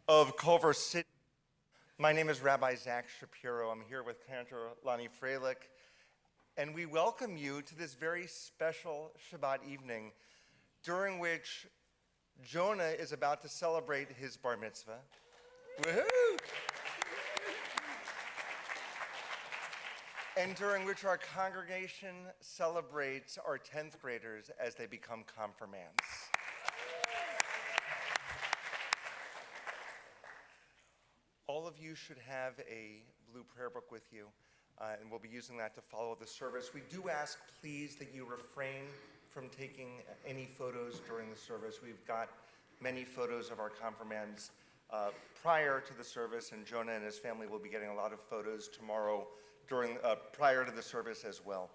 Of Culver City. My name is Rabbi Zach Shapiro. I'm here with Cantor Lonnie Freilich, and we welcome you to this very special Shabbat evening during which Jonah is about to celebrate his bar mitzvah. Woohoo! And during which our congregation celebrates our 10th graders as they become confirmands. All of you should have a blue prayer book with you, and we'll be using that to follow the service. We do ask, please, that you refrain from taking any photos during the service. We've got many photos of our confirmands prior to the service, and Jonah and his family will be getting a lot of photos tomorrow prior to the service as well.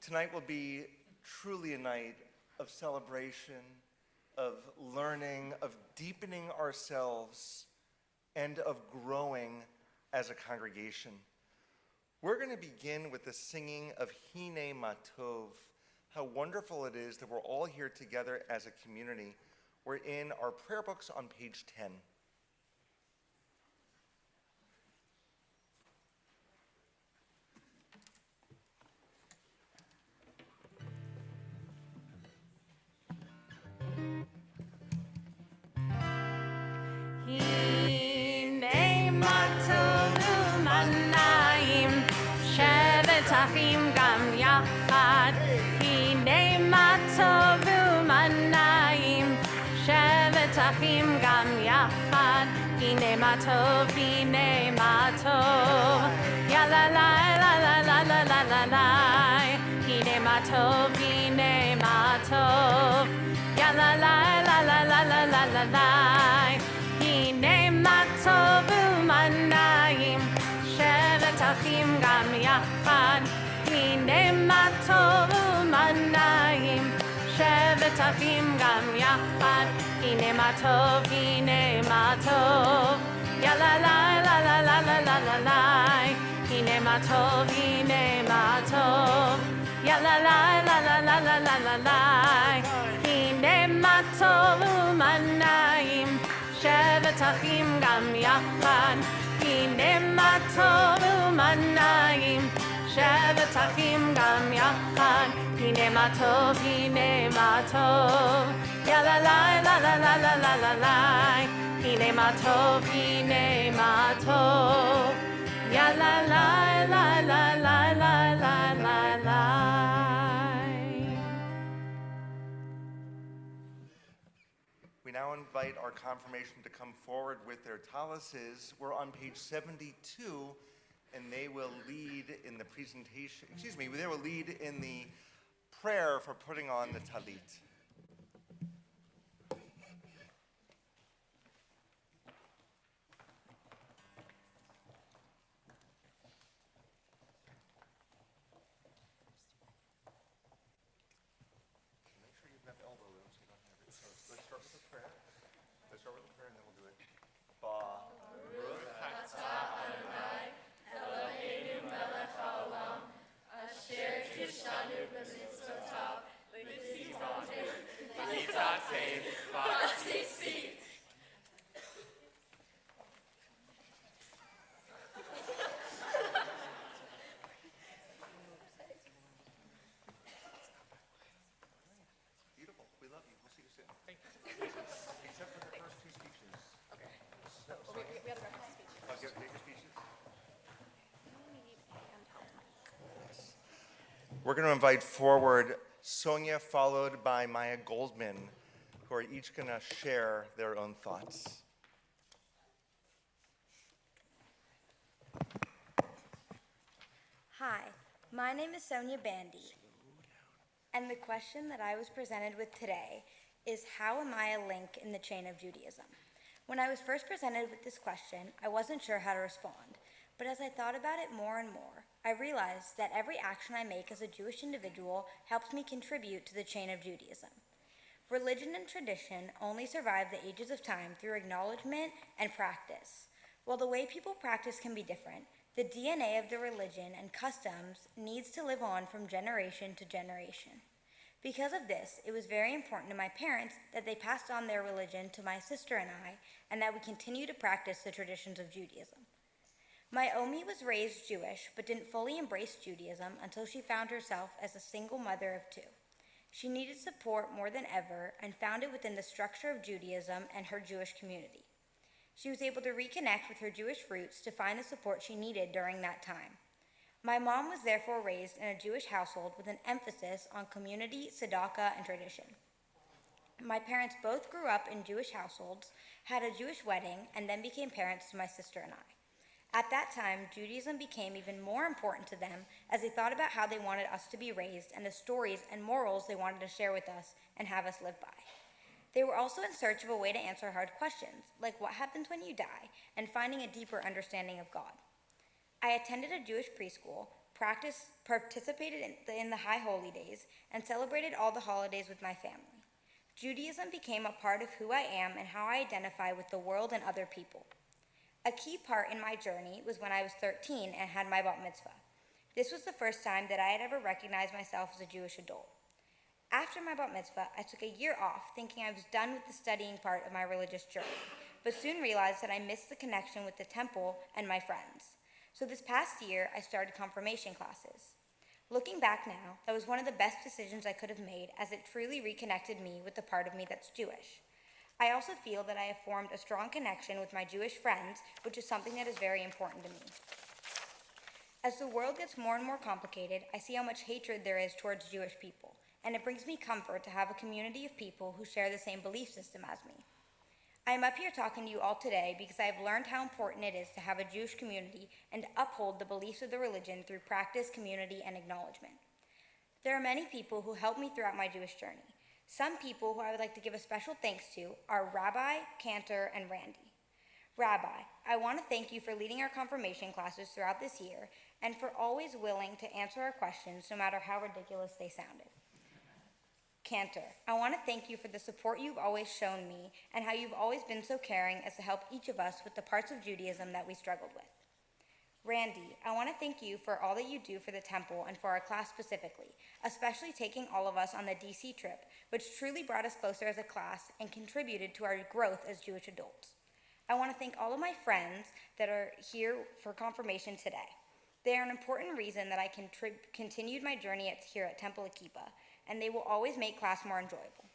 Tonight will be truly a night of celebration, of learning, of deepening ourselves, and of growing as a congregation. We're going to begin with the singing of Hine Matov. How wonderful it is that we're all here together as a community. We're in our prayer books on page 10. אחים גם יחד, הנה מה טוב ומנעים, שבת אחים גם יחד, הנה מה טוב, הנה מה טוב, יאללה לי לה לה לה לה לה לה לה, הנה מה טוב, הנה מה טוב, יאללה לי לה לה לה לה לה לה לה, הנה מה טוב ומנעים, שבת אחים גם יחד, הנה מה טוב ומנעים, שבת אחים גם יחד, הנה מה טוב, הנה מה טוב, יאללה לי לה לה לה לה לה לה לה, הנה מה טוב, הנה מה טוב, יאללה לי לה לה לה לה לה לה לה, הנה מה טוב ומנעים, שבת אחים גם יחד, הנה מה טוב ומנעים, שבת אחים גם יחד, הנה מה טוב, הנה מה טוב, יאללה לי לה לה לה לה לה לה לה, הנה מה טוב, הנה מה טוב, יאללה לי לה לה לה לה לה לה לה. We now invite our confirmation to come forward with their talises. We're on page 72, and they will lead in the presentation, they will lead in the prayer for putting on the talit. Make sure you have elbow room so you don't have it. So let's start with the prayer. Let's start with the prayer and then we'll do it. Baruch atah Adonai Eloheinu melech haolam asher kishanu b'mitzvotav v'tzivonu v'yitzak Beautiful. We love you. We'll see you soon. Thank you. Except for the first two speeches. Okay. We have our speech. Take your speeches. We're going to invite forward Sonia, followed by Maya Goldman, who are each going to share their own thoughts. Hi, my name is Sonia Bandy, and the question that I was presented with today is, how am I a link in the chain of Judaism? When I was first presented with this question, I wasn't sure how to respond, but as I thought about it more and more, I realized that every action I make as a Jewish individual helps me contribute to the chain of Judaism. Religion and tradition only survive the ages of time through acknowledgement and practice. While the way people practice can be different, the DNA of the religion and customs needs to live on from generation to generation. Because of this, it was very important to my parents that they passed on their religion to my sister and I, and that we continue to practice the traditions of Judaism. My Omi was raised Jewish, but didn't fully embrace Judaism until she found herself as a single mother of two. She needed support more than ever and found it within the structure of Judaism and her Jewish community. She was able to reconnect with her Jewish roots to find the support she needed during that time. My mom was therefore raised in a Jewish household with an emphasis on community, tzedakah, and tradition. My parents both grew up in Jewish households, had a Jewish wedding, and then became parents to my sister and I. At that time, Judaism became even more important to them as they thought about how they wanted us to be raised and the stories and morals they wanted to share with us and have us live by. They were also in search of a way to answer hard questions, like what happens when you die, and finding a deeper understanding of God. I attended a Jewish preschool, participated in the High Holy Days, and celebrated all the holidays with my family. Judaism became a part of who I am and how I identify with the world and other people. A key part in my journey was when I was 13 and had my bat mitzvah. This was the first time that I had ever recognized myself as a Jewish adult. After my bat mitzvah, I took a year off thinking I was done with the studying part of my religious journey, but soon realized that I missed the connection with the temple and my friends. So this past year, I started confirmation classes. Looking back now, that was one of the best decisions I could have made, as it truly reconnected me with the part of me that's Jewish. I also feel that I have formed a strong connection with my Jewish friends, which is something that is very important to me. As the world gets more and more complicated, I see how much hatred there is towards Jewish people, and it brings me comfort to have a community of people who share the same belief system as me. I am up here talking to you all today because I have learned how important it is to have a Jewish community and to uphold the beliefs of the religion through practice, community, and acknowledgement. There are many people who helped me throughout my Jewish journey. Some people who I would like to give a special thanks to are Rabbi, Cantor, and Randy. Rabbi, I want to thank you for leading our confirmation classes throughout this year and for always willing to answer our questions no matter how ridiculous they sounded. Cantor, I want to thank you for the support you've always shown me and how you've always been so caring as to help each of us with the parts of Judaism that we struggled with. Randy, I want to thank you for all that you do for the temple and for our class specifically, especially taking all of us on the DC trip, which truly brought us closer as a class and contributed to our growth as Jewish adults. I want to thank all of my friends that are here for confirmation today. They are an important reason that I continued my journey here at Temple Akiba, and they will always make class more enjoyable.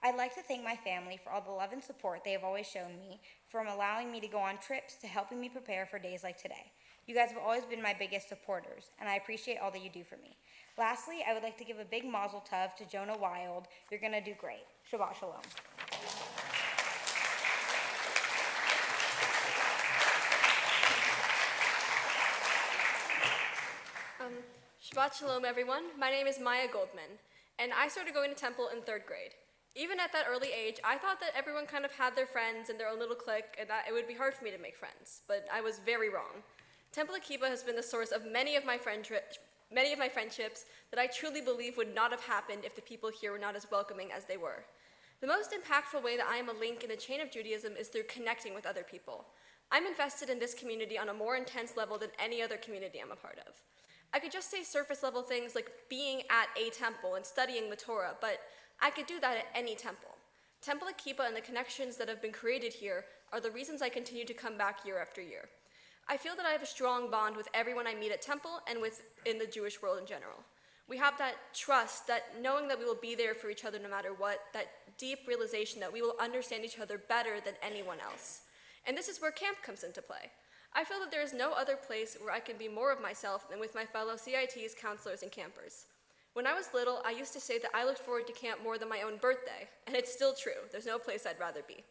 I'd like to thank my family for all the love and support they have always shown me, from allowing me to go on trips to helping me prepare for days like today. You guys have always been my biggest supporters, and I appreciate all that you do for me. Lastly, I would like to give a big mazel tov to Jonah Wild. You're gonna do great. Shabbat shalom. Shabbat shalom, everyone. My name is Maya Goldman, and I started going to temple in 3rd grade. Even at that early age, I thought that everyone kind of had their friends and their own little clique, and that it would be hard for me to make friends, but I was very wrong. Temple Akiba has been the source of many of my friendships that I truly believe would not have happened if the people here were not as welcoming as they were. The most impactful way that I am a link in the chain of Judaism is through connecting with other people. I'm invested in this community on a more intense level than any other community I'm a part of. I could just say surface level things like being at a temple and studying the Torah, but I could do that at any temple. Temple Akiba and the connections that have been created here are the reasons I continue to come back year after year. I feel that I have a strong bond with everyone I meet at Temple and in the Jewish world in general. We have that trust, that knowing that we will be there for each other no matter what, that deep realization that we will understand each other better than anyone else. And this is where camp comes into play. I feel that there is no other place where I can be more of myself than with my fellow CITs, counselors, and campers. When I was little, I used to say that I looked forward to camp more than my own birthday, and it's still true. There's no place I'd rather be.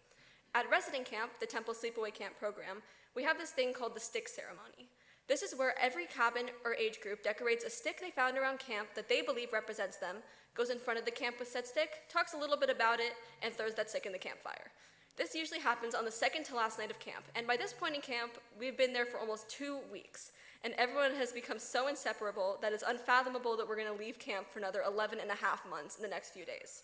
At resident camp, the Temple Sleepaway Camp program, we have this thing called the stick ceremony. This is where every cabin or age group decorates a stick they found around camp that they believe represents them, goes in front of the camp with said stick, talks a little bit about it, and throws that stick in the campfire. This usually happens on the second to last night of camp, and by this point in camp, we've been there for almost 2 weeks, and everyone has become so inseparable that it's unfathomable that we're going to leave camp for another 11 and a half months in the next few days.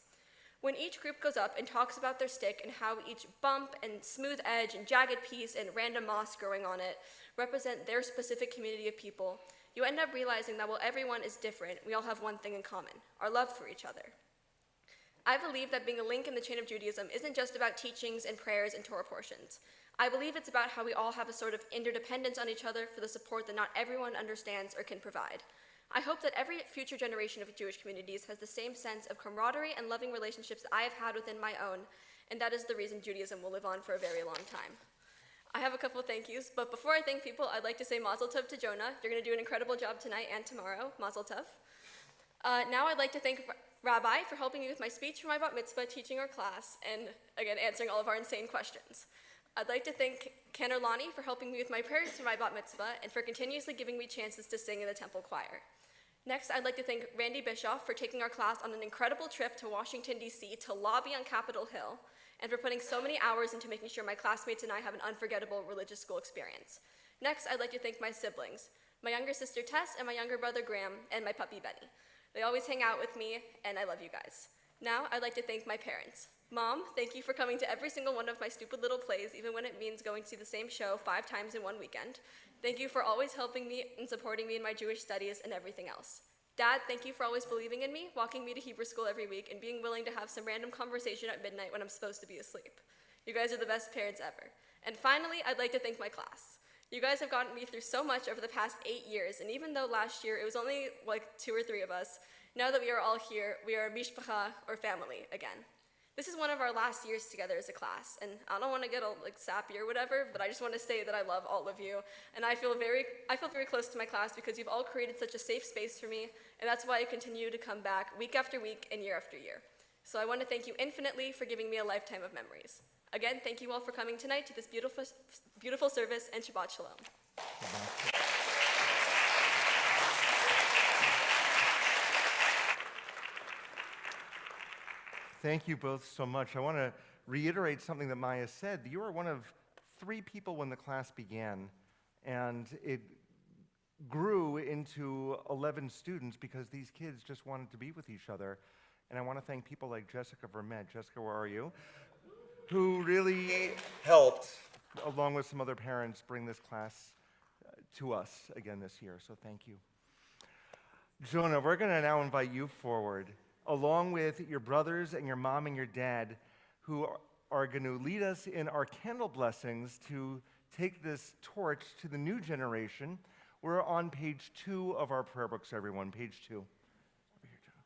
When each group goes up and talks about their stick and how each bump and smooth edge and jagged piece and random moss growing on it represent their specific community of people, you end up realizing that while everyone is different, we all have one thing in common: our love for each other. I believe that being a link in the chain of Judaism isn't just about teachings and prayers and Torah portions. I believe it's about how we all have a sort of interdependence on each other for the support that not everyone understands or can provide. I hope that every future generation of Jewish communities has the same sense of camaraderie and loving relationships that I have had within my own, and that is the reason Judaism will live on for a very long time. I have a couple of thank yous, but before I thank people, I'd like to say Mazel Tov to Jonah. You're going to do an incredible job tonight and tomorrow. Mazel Tov. Now I'd like to thank Rabbi for helping me with my speech for my bat mitzvah, teaching our class, and again, answering all of our insane questions. I'd like to thank Cantor Lonnie for helping me with my prayers for my bat mitzvah and for continuously giving me chances to sing in the temple choir. Next, I'd like to thank Randy Bischoff for taking our class on an incredible trip to Washington, D.C. to lobby on Capitol Hill, and for putting so many hours into making sure my classmates and I have an unforgettable religious school experience. Next, I'd like to thank my siblings, my younger sister Tess and my younger brother Graham, and my puppy Benny. They always hang out with me, and I love you guys. Now, I'd like to thank my parents. Mom, thank you for coming to every single one of my stupid little plays, even when it means going to see the same show 5 times in one weekend. Thank you for always helping me and supporting me in my Jewish studies and everything else. Dad, thank you for always believing in me, walking me to Hebrew school every week, and being willing to have some random conversation at midnight when I'm supposed to be asleep. You guys are the best parents ever. And finally, I'd like to thank my class. You guys have gotten me through so much over the past 8 years, and even though last year it was only like 2 or 3 of us, now that we are all here, we are mishpacha, or family, again. This is one of our last years together as a class, and I don't want to get all sappy or whatever, but I just want to say that I love all of you, and I feel very close to my class because you've all created such a safe space for me, and that's why I continue to come back week after week and year after year. So I want to thank you infinitely for giving me a lifetime of memories. Again, thank you all for coming tonight to this beautiful service, and Shabbat Shalom. Thank you both so much. I want to reiterate something that Maya said. You were one of 3 people when the class began, and it grew into 11 students because these kids just wanted to be with each other. And I want to thank people like Jessica Vermet. Jessica, where are you? Who really helped, along with some other parents, bring this class to us again this year. So thank you. Jonah, we're going to now invite you forward, along with your brothers and your mom and your dad, who are going to lead us in our candle blessings to take this torch to the new generation. We're on page 2 of our prayer books, everyone, page 2. Over here, Jonah.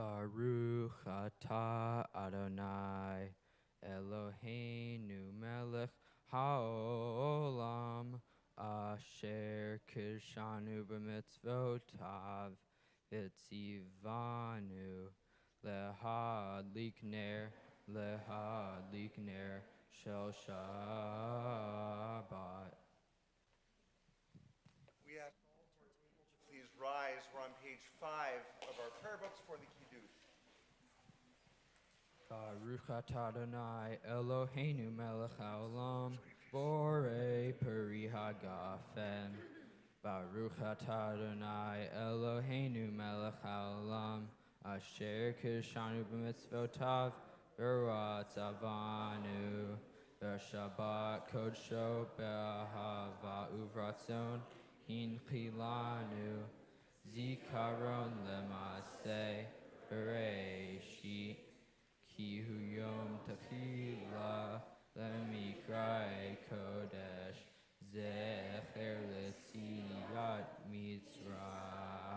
Baruch atah Adonai Eloheinu melech haolam asher kishanu b'mitzvotav v'tzivanu lehadlik ner shel Shabbat. We ask all to please rise. We're on page 5 of our prayer books for the Kiddush. Baruch atah Adonai Eloheinu melech haolam borei peri hagafen. Baruch atah Adonai Eloheinu melech haolam asher kishanu b'mitzvotav v'ratzavanu v'shabbat kodsho be'ahava uvratzon hinchilanu zikaron lemaseh bereshit ki hu yom tefila lemikrai kodesh zecher letziyat Mitzrayim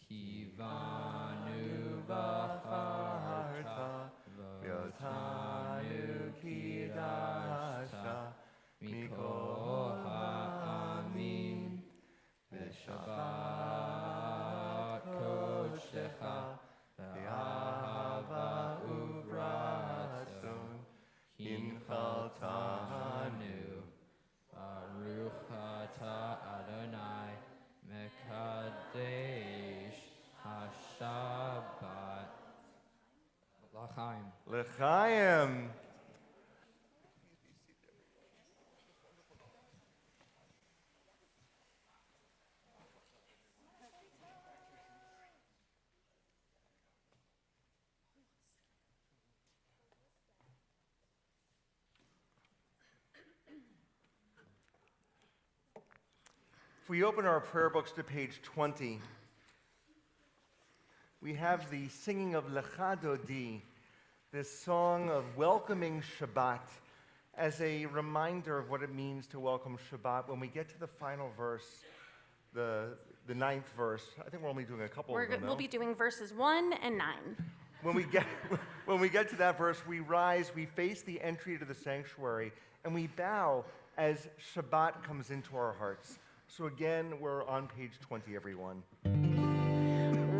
kivanu v'charta v'otanu kidashta mikol ha'amim v'shabbat kodeshecha v'ahava uvratzon hinchaltanu Baruch atah Adonai mekadesh haShabbat. L'chaim. L'chaim. If we open our prayer books to page 20, we have the singing of Lecha Dodi, this song of welcoming Shabbat, as a reminder of what it means to welcome Shabbat. When we get to the final verse, the 9th verse, I think we're only doing a couple of them. We'll be doing verses 1 and 9. When we get to that verse, we rise, we face the entry to the sanctuary, and we bow as Shabbat comes into our hearts. So again, we're on page 20, everyone.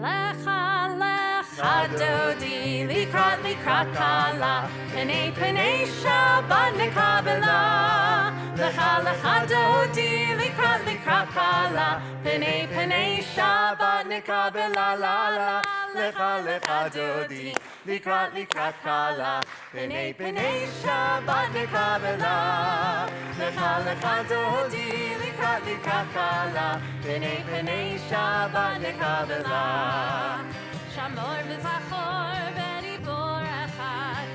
Lecha lecha dodi likrat kala P'nei p'nei Shabbat nekabela Lecha lecha dodi likrat kala P'nei p'nei Shabbat nekabela la la Lecha lecha dodi likrat kala P'nei p'nei Shabbat nekabela Lecha lecha dodi likrat kala P'nei p'nei Shabbat nekabela Shamor v'zachor v'ribor echad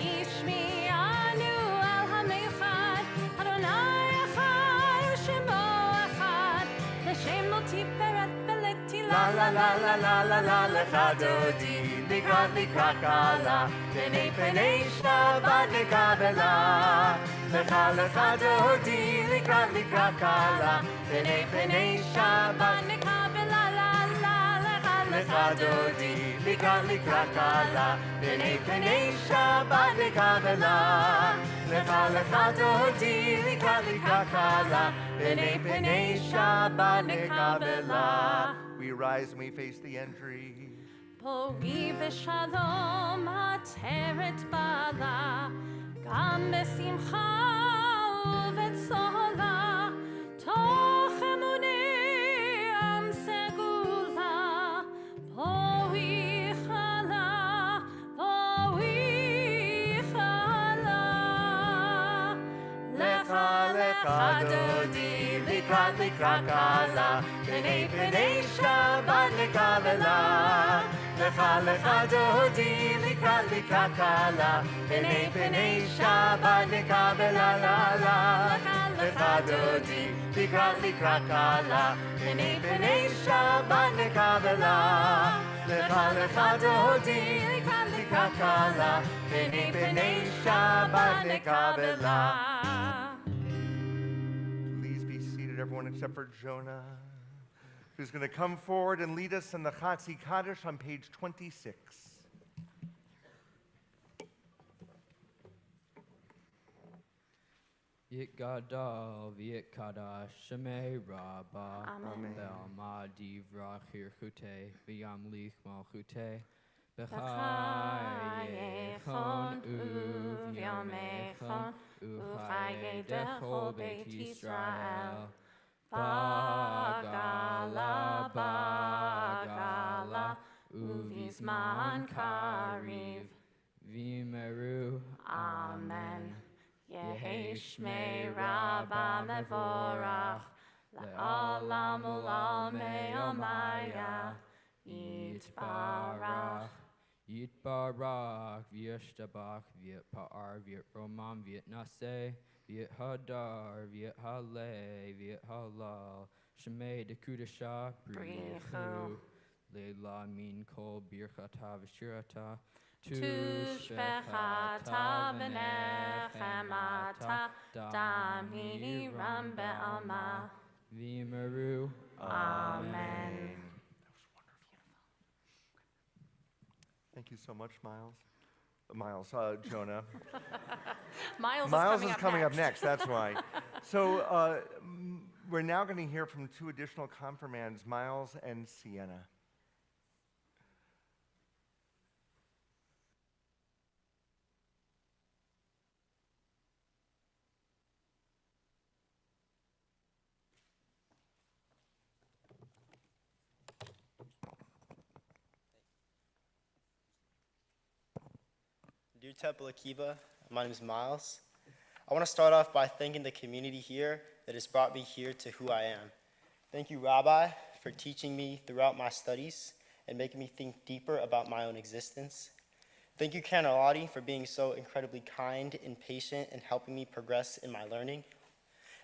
Yishmi'anu el ha'meichad Adonai echad u'shemo echad L'shem lo tiferet v'letila La la la la la la la Lecha dodi likrat kala P'nei p'nei Shabbat nekabela Lecha lecha dodi likrat kala P'nei p'nei Shabbat nekabela Lecha dodi likrat kala P'nei p'nei Shabbat nekabela Lecha dodi likrat kala P'nei p'nei Shabbat nekabela. We rise and we face the entry. Pori v'shalom ateret bala Gam b'simcha u'b'tzola Toch emunei am segula Pori chala Lecha dodi likrat kala P'nei p'nei Shabbat nekabela Lecha dodi likrat kala P'nei p'nei Shabbat nekabela la la Lecha dodi likrat kala P'nei p'nei Shabbat nekabela Lecha dodi likrat kala P'nei p'nei Shabbat nekabela. Please be seated, everyone except for Jonah. who's going to come forward and lead us in the Chatzi Kaddish on page 26. Yit gadol v'yit kadash shemei rabba Amen. Be'alma divra chirchute v'yamlich malchute B'chayechon u'v'yomechon u'chaye dechol Beit Yisrael. Bagala, bagala, uvizman kariv. v'meru Amen. Yehi shmei rabba mevorach, le'olam u'lamei omaya, yitbarach. Yitbarach v'yishtabach v'yitpa'ar v'yitromam v'yitnaseh v'yithadar v'yithaleh v'yithalal shemei dekudasha brichu leila min kol birchata v'shirata Tushbechata v'nechemata, dami ram be'alma. v'meru Amen. Thank you so much, Miles. Jonah. Miles is coming up next, that's why. So we're now going to hear from two additional confirmands, Miles and Sienna. Dear Temple Akiba, my name is Miles. I want to start off by thanking the community here that has brought me here to who I am. Thank you, Rabbi, for teaching me throughout my studies and making me think deeper about my own existence. Thank you, Canalati, for being so incredibly kind and patient and helping me progress in my learning.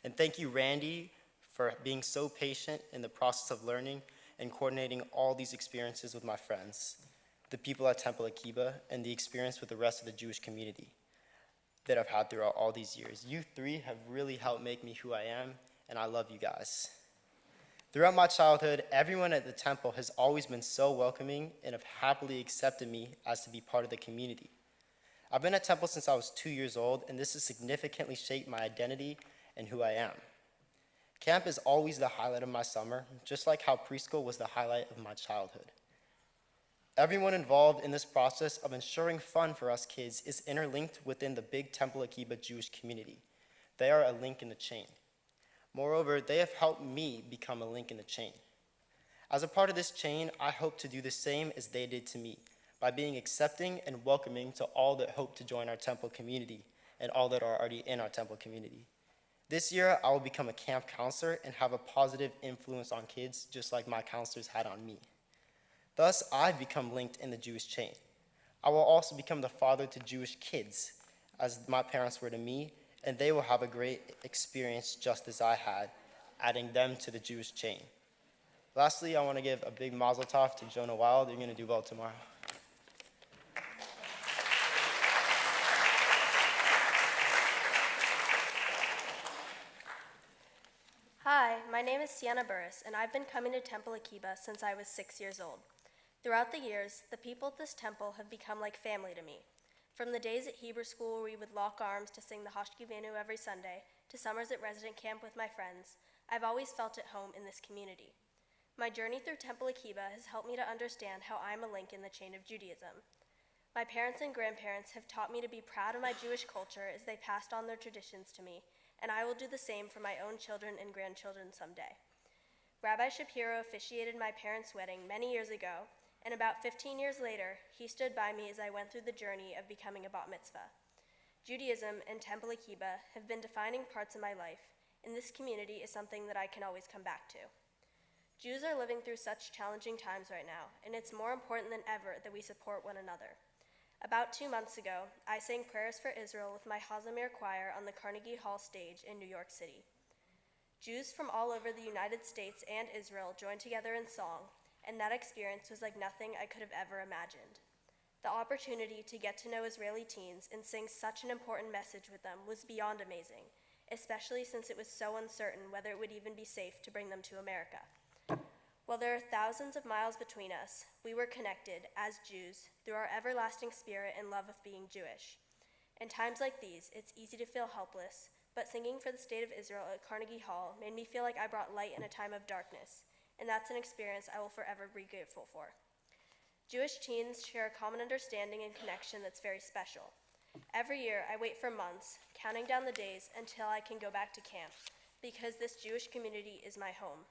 And thank you, Randy, for being so patient in the process of learning and coordinating all these experiences with my friends, the people at Temple Akiba, and the experience with the rest of the Jewish community that I've had throughout all these years. You three have really helped make me who I am, and I love you guys. Throughout my childhood, everyone at the temple has always been so welcoming and have happily accepted me as to be part of the community. I've been at temple since I was 2 years old, and this has significantly shaped my identity and who I am. Camp is always the highlight of my summer, just like how preschool was the highlight of my childhood. Everyone involved in this process of ensuring fun for us kids is interlinked within the big Temple Akiba Jewish community. They are a link in the chain. Moreover, they have helped me become a link in the chain. As a part of this chain, I hope to do the same as they did to me, by being accepting and welcoming to all that hope to join our temple community and all that are already in our temple community. This year, I will become a camp counselor and have a positive influence on kids, just like my counselors had on me. Thus, I've become linked in the Jewish chain. I will also become the father to Jewish kids, as my parents were to me, and they will have a great experience just as I had, adding them to the Jewish chain. Lastly, I want to give a big mazel tov to Jonah Wild. You're going to do well tomorrow. Hi, my name is Sienna Burris, and I've been coming to Temple Akiba since I was 6 years old. Throughout the years, the people at this temple have become like family to me. From the days at Hebrew school where we would lock arms to sing the Hashkivenu every Sunday, to summers at resident camp with my friends, I've always felt at home in this community. My journey through Temple Akiba has helped me to understand how I'm a link in the chain of Judaism. My parents and grandparents have taught me to be proud of my Jewish culture as they passed on their traditions to me, and I will do the same for my own children and grandchildren someday. Rabbi Shapiro officiated my parents' wedding many years ago, and about 15 years later, he stood by me as I went through the journey of becoming a bat mitzvah. Judaism and Temple Akiba have been defining parts of my life, and this community is something that I can always come back to. Jews are living through such challenging times right now, and it's more important than ever that we support one another. About 2 months ago, I sang Prayers for Israel with my Hazamir choir on the Carnegie Hall stage in New York City. Jews from all over the United States and Israel joined together in song, and that experience was like nothing I could have ever imagined. The opportunity to get to know Israeli teens and sing such an important message with them was beyond amazing, especially since it was so uncertain whether it would even be safe to bring them to America. While there are thousands of miles between us, we were connected, as Jews, through our everlasting spirit and love of being Jewish. In times like these, it's easy to feel helpless, but singing for the state of Israel at Carnegie Hall made me feel like I brought light in a time of darkness, and that's an experience I will forever be grateful for. Jewish teens share a common understanding and connection that's very special. Every year, I wait for months, counting down the days until I can go back to camp, because this Jewish community is my home.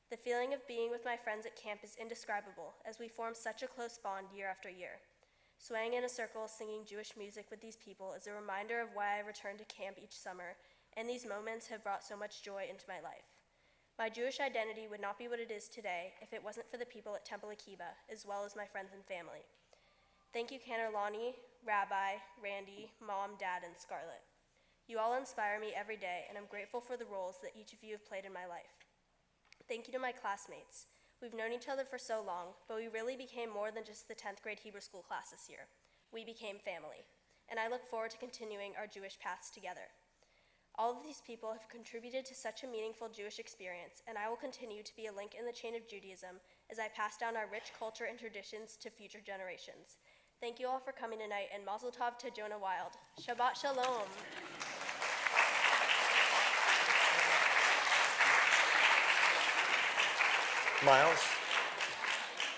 The feeling of being with my friends at camp is indescribable, as we form such a close bond year after year. Swaying in a circle, singing Jewish music with these people is a reminder of why I return to camp each summer, and these moments have brought so much joy into my life. My Jewish identity would not be what it is today if it wasn't for the people at Temple Akiba, as well as my friends and family. Thank you, Cantor Lonnie, Rabbi, Randy, Mom, Dad, and Scarlett. You all inspire me every day, and I'm grateful for the roles that each of you have played in my life. Thank you to my classmates. We've known each other for so long, but we really became more than just the 10th grade Hebrew school class this year. We became family, and I look forward to continuing our Jewish paths together. All of these people have contributed to such a meaningful Jewish experience, and I will continue to be a link in the chain of Judaism as I pass down our rich culture and traditions to future generations. Thank you all for coming tonight, and Mazel Tov to Jonah Wild. Shabbat Shalom.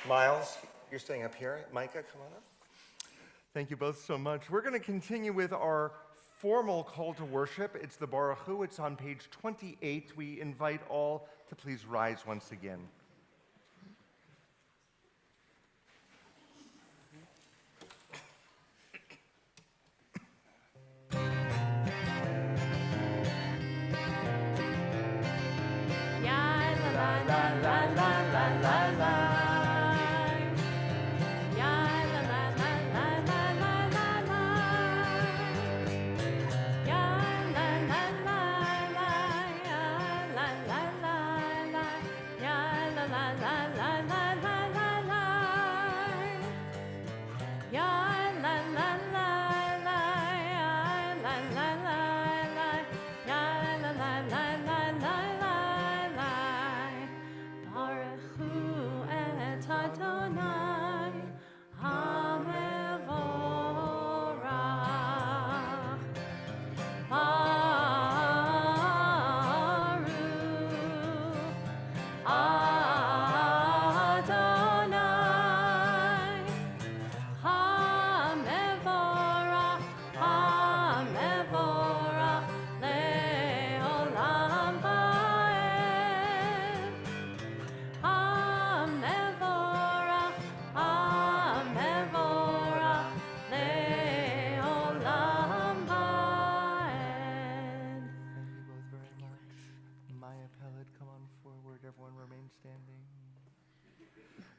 Miles, you're staying up here. Micah, come on up. Thank you both so much. We're going to continue with our formal call to worship. It's the Baruch Hu. It's on page 28. We invite all to please rise once again.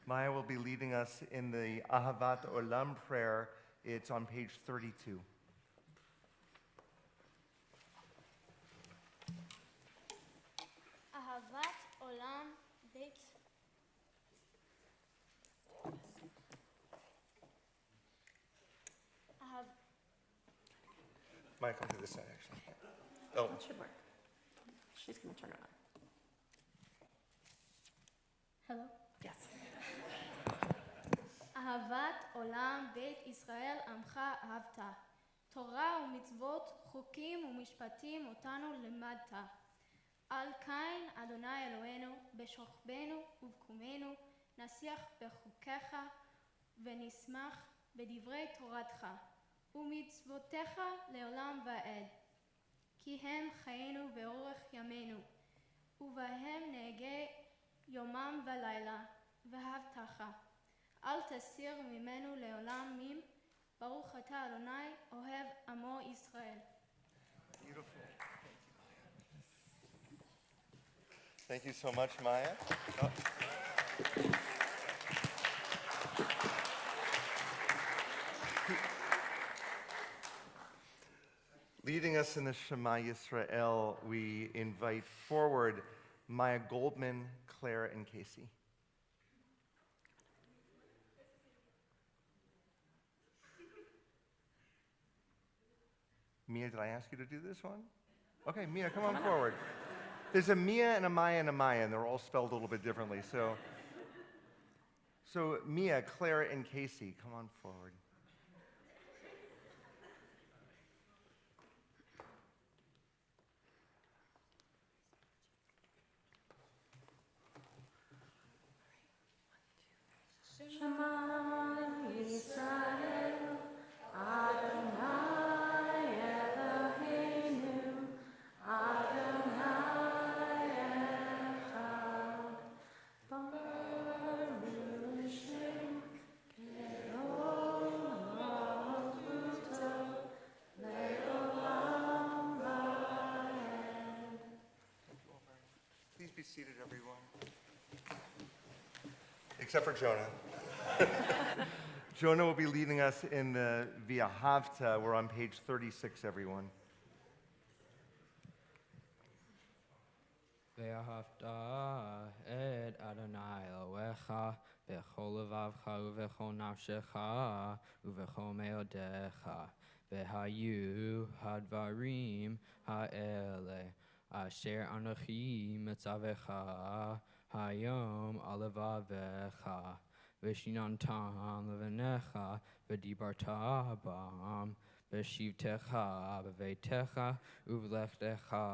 Maya will be leading us in the Ahavat Olam prayer. It's on page 32. אהבת עולם בית Maya, come to this side, actually. Oh, That should work. She's going to turn it on. Hello? Yes. אהבת עולם בית ישראל עמך אהבת. תורה ומצוות, חוקים ומשפטים אותנו לימדת. על כן, אדוני אלוהינו, בשוכבנו ובקומנו, נשיח בחוקיך ונשמח בדברי תורתך, ומצוותיך לעולם ועד. כי הם חיינו ואורך ימינו, ובהם נהגה יומם ולילה, והבטחה. אל תסיר ממנו לעולם מים, ברוך אתה אדוני, אוהב עמו ישראל. beautiful. Thank you so much, Maya. Oh. Leading us in the Shema Yisrael, we invite forward Maya Goldman, Claire, and Casey. Mia, did I ask you to do this one? Okay, Mia, come on forward. There's a Mia and a Maya, and they're all spelled a little bit differently, so So Mia, Claire, and Casey, come on forward. Please be seated, everyone. Except for Jonah. Jonah will be leading us in the Via Havta. We're on page 36, everyone. Ve'ahavta et Adonai Elohecha b'chol levavcha u'v'chol nafshecha u'v'chol meodecha ve'hayu hadvarim ha'ele asher anochi mitzavecha hayom alevavecha v'shinantam levenecha v'dibarta bam v'shivtecha b'veitecha uv'lechtecha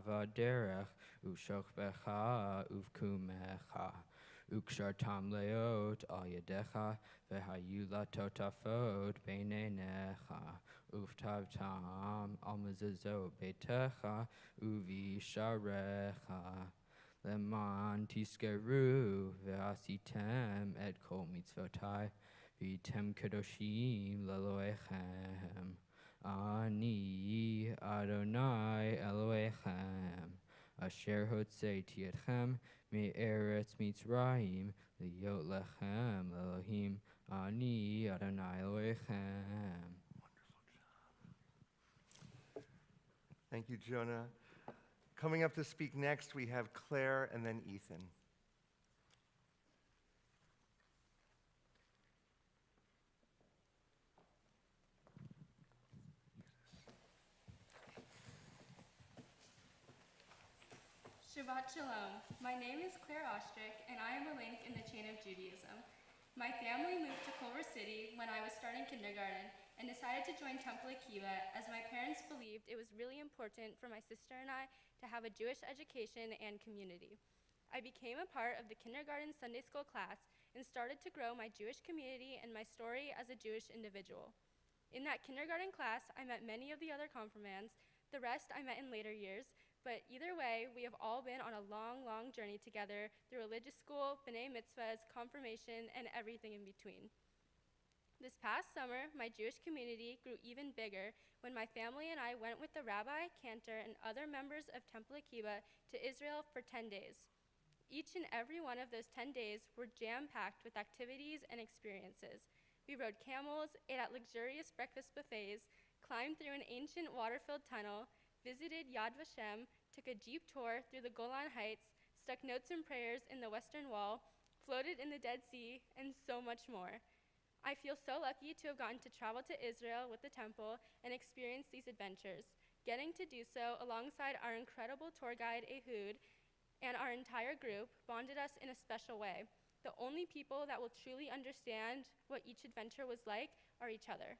v'derech u'shokbecha uv'kumecha u'kshartam leot al yadecha v'hayu latotafot beinenecha uv'tavtam al mezuzot beitecha uv'isharecha leman tiskeru ve'asitem et kol mitzvotai v'tem kadoshim leloechem ani Adonai Elohechem asher hotzeiti etchem me'eretz Mitzrayim liyot lechem Elohim ani Adonai Elohechem. Thank you, Jonah. Coming up to speak next, we have Claire and then Ethan. Shabbat Shalom. My name is Claire Ostrick, and I am a link in the chain of Judaism. My family moved to Culver City when I was starting kindergarten and decided to join Temple Akiva as my parents believed it was really important for my sister and I to have a Jewish education and community. I became a part of the kindergarten Sunday school class and started to grow my Jewish community and my story as a Jewish individual. In that kindergarten class, I met many of the other confirmands. The rest I met in later years, but either way, we have all been on a long, long journey together through religious school, B'nai Mitzvahs, confirmation, and everything in between. This past summer, my Jewish community grew even bigger when my family and I went with the rabbi, cantor, and other members of Temple Akiva to Israel for 10 days. Each and every one of those 10 days were jam-packed with activities and experiences. We rode camels, ate at luxurious breakfast buffets, climbed through an ancient water-filled tunnel, visited Yad Vashem, took a jeep tour through the Golan Heights, stuck notes and prayers in the Western Wall, floated in the Dead Sea, and so much more. I feel so lucky to have gotten to travel to Israel with the temple and experience these adventures. Getting to do so alongside our incredible tour guide, Ehud, and our entire group bonded us in a special way. The only people that will truly understand what each adventure was like are each other.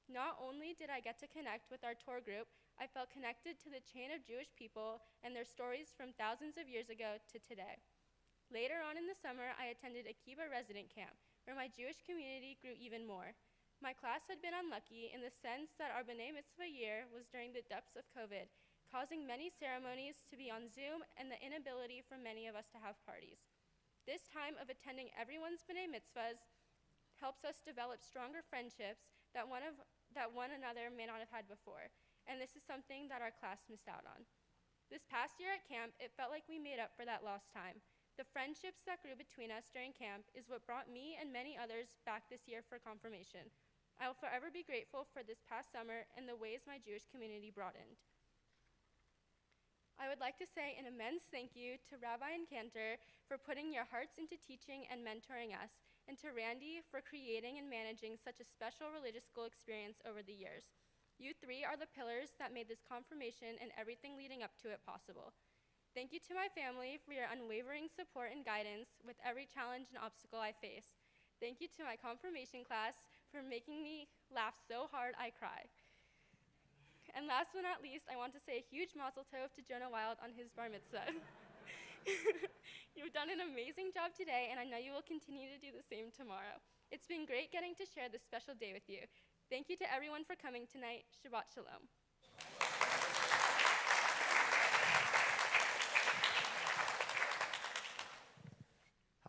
Not only did I get to connect with our tour group, I felt connected to the chain of Jewish people and their stories from thousands of years ago to today. Later on in the summer, I attended Akiba resident camp, where my Jewish community grew even more. My class had been unlucky in the sense that our B'nai Mitzvah year was during the depths of COVID, causing many ceremonies to be on Zoom and the inability for many of us to have parties. This time of attending everyone's B'nai Mitzvahs helps us develop stronger friendships that one another may not have had before, and this is something that our class missed out on. This past year at camp, it felt like we made up for that lost time. The friendships that grew between us during camp is what brought me and many others back this year for confirmation. I will forever be grateful for this past summer and the ways my Jewish community broadened. I would like to say an immense thank you to Rabbi and Cantor for putting your hearts into teaching and mentoring us, and to Randy for creating and managing such a special religious school experience over the years. You three are the pillars that made this confirmation and everything leading up to it possible. Thank you to my family for your unwavering support and guidance with every challenge and obstacle I face. Thank you to my confirmation class for making me laugh so hard I cry. And last but not least, I want to say a huge mazel tov to Jonah Wild on his bar mitzvah. You've done an amazing job today, and I know you will continue to do the same tomorrow. It's been great getting to share this special day with you. Thank you to everyone for coming tonight. Shabbat Shalom.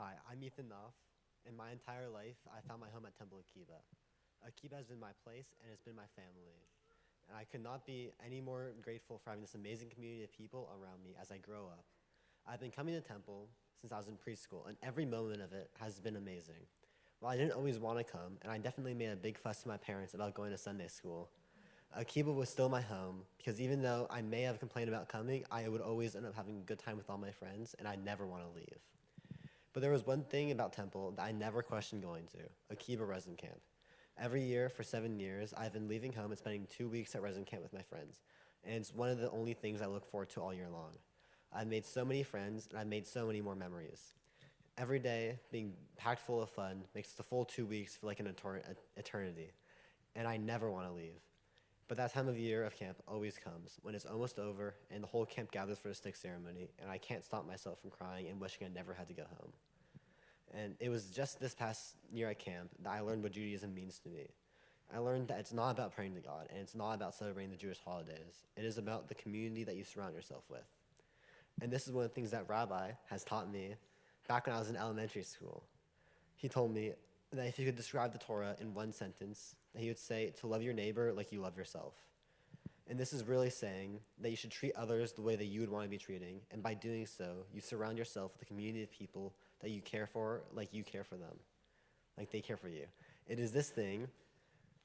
Hi, I'm Ethan Knopf. In my entire life, I found my home at Temple Akiba. Akiba has been my place and it's been my family. And I could not be any more grateful for having this amazing community of people around me as I grow up. I've been coming to Temple since I was in preschool, and every moment of it has been amazing. While I didn't always want to come, and I definitely made a big fuss to my parents about going to Sunday school, Akiba was still my home because even though I may have complained about coming, I would always end up having a good time with all my friends, and I'd never want to leave. But there was one thing about Temple that I never questioned going to, Akiba Resident Camp. Every year for 7 years, I've been leaving home and spending 2 weeks at Resident Camp with my friends, and it's one of the only things I look forward to all year long. I've made so many friends, and I've made so many more memories. Every day, being packed full of fun makes the full 2 weeks feel like an eternity, and I never want to leave. But that time of year of camp always comes, when it's almost over, and the whole camp gathers for the stick ceremony, and I can't stop myself from crying and wishing I never had to go home. And it was just this past year at camp that I learned what Judaism means to me. I learned that it's not about praying to God, and it's not about celebrating the Jewish holidays. It is about the community that you surround yourself with. And this is one of the things that Rabbi has taught me back when I was in elementary school. He told me that if you could describe the Torah in one sentence, that he would say to love your neighbor like you love yourself. And this is really saying that you should treat others the way that you would want to be treating, and by doing so, you surround yourself with a community of people that you care for like you care for them, like they care for you. It is this thing,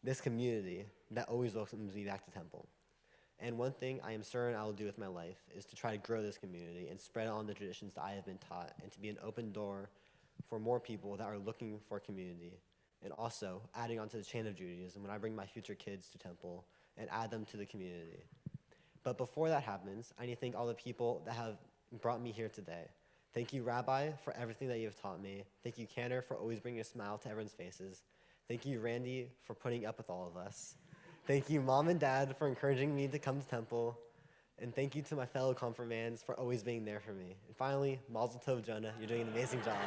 this community, that always welcomes me back to Temple. And one thing I am certain I will do with my life is to try to grow this community and spread on the traditions that I have been taught, and to be an open door for more people that are looking for community, and also adding onto the chain of Judaism when I bring my future kids to Temple and add them to the community. But before that happens, I need to thank all the people that have brought me here today. Thank you, Rabbi, for everything that you've taught me. Thank you, Cantor, for always bringing a smile to everyone's faces. Thank you, Randy, for putting up with all of us. Thank you, Mom and Dad, for encouraging me to come to Temple. And thank you to my fellow confirmands for always being there for me. And finally, Mazel Tov, Jonah. You're doing an amazing job.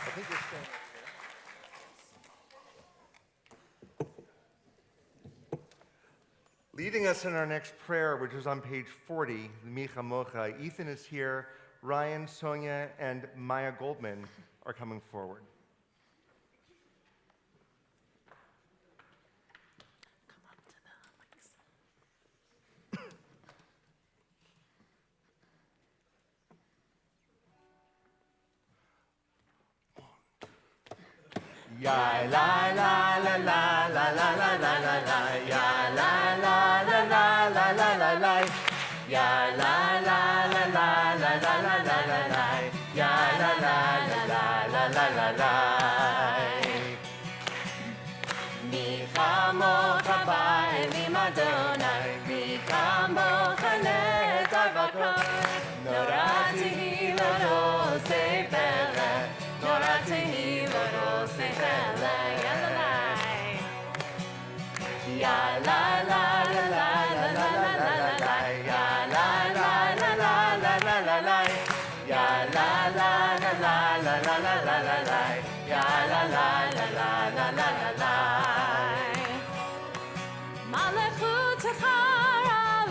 I think you're staying. Leading us in our next prayer, which is on page 40, the Micha Mocha, Ethan is here, Ryan, Sonia, and Maya Goldman are coming forward. Ya la la la la la la la la la la, ya la la la la la la la la, ya la la la la la la la la la la, ya la la la la la la la la. Mi chamocha ba'elim Adonai, mi chamocha netavakoi, norati lo sei pele, norati lo sei pele, ya la la la la la la la la la, ya la la la la la la la la, ya la la la la la la la la la la, ya la la la la la la la la. Malechutecha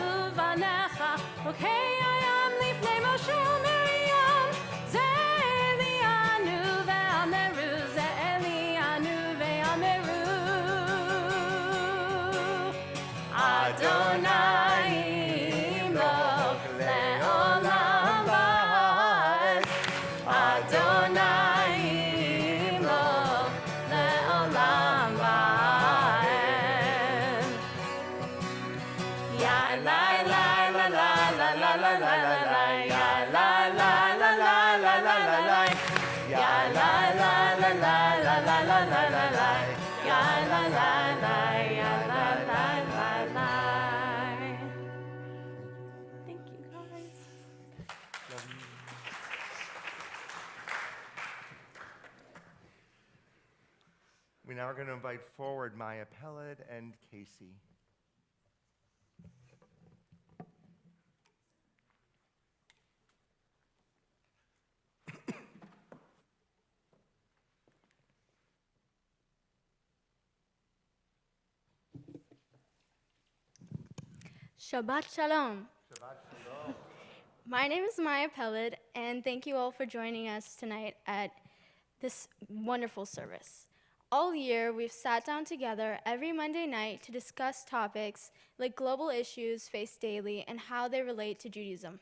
uvanecha, ukeyayam lifnei Moshe u'Miriam, ze Elianu ve'ameru, ze Elianu ve'ameru. Adonai imloch le'olam va'ed, Adonai imloch le'olam va'ed. Ya la la la la la la la la la la, ya la la la la la la la la, ya la la la la la la la la la la, ya la la la, ya la la la la. Thank you, guys. We now are going to invite forward Maya Pellet and Casey. Shabbat Shalom. My name is Maya Pellet, and thank you all for joining us tonight at this wonderful service. All year, we've sat down together every Monday night to discuss topics like global issues faced daily and how they relate to Judaism.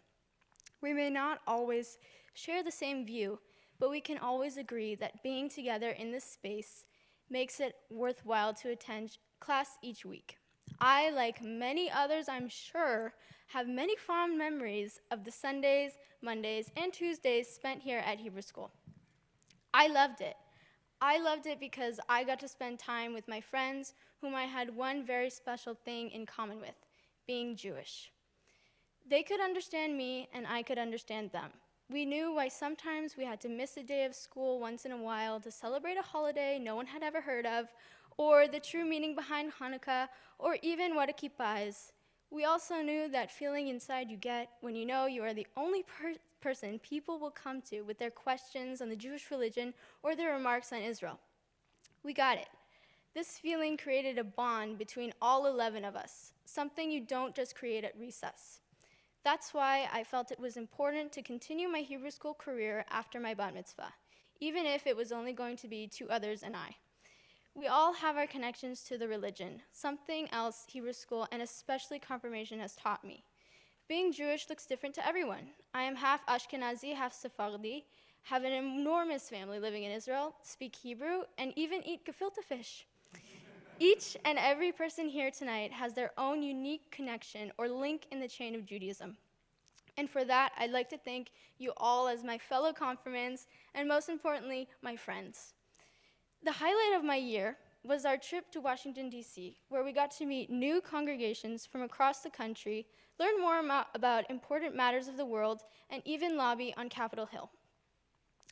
We may not always share the same view, but we can always agree that being together in this space makes it worthwhile to attend class each week. I, like many others I'm sure, have many fond memories of the Sundays, Mondays, and Tuesdays spent here at Hebrew School. I loved it. I loved it because I got to spend time with my friends whom I had one very special thing in common with, being Jewish. They could understand me and I could understand them. We knew why sometimes we had to miss a day of school once in a while to celebrate a holiday no one had ever heard of, or the true meaning behind Hanukkah, or even what a kippah is. We also knew that feeling inside you get when you know you are the only person people will come to with their questions on the Jewish religion or their remarks on Israel. We got it. This feeling created a bond between all 11 of us, something you don't just create at recess. That's why I felt it was important to continue my Hebrew school career after my bat mitzvah, even if it was only going to be 2 others and I. We all have our connections to the religion, something else Hebrew school and especially confirmation has taught me. Being Jewish looks different to everyone. I am half Ashkenazi, half Sephardi, have an enormous family living in Israel, speak Hebrew, and even eat gefilte fish. Each and every person here tonight has their own unique connection or link in the chain of Judaism. And for that, I'd like to thank you all as my fellow confirmants, and most importantly, my friends. The highlight of my year was our trip to Washington, D.C., where we got to meet new congregations from across the country, learn more about important matters of the world, and even lobby on Capitol Hill.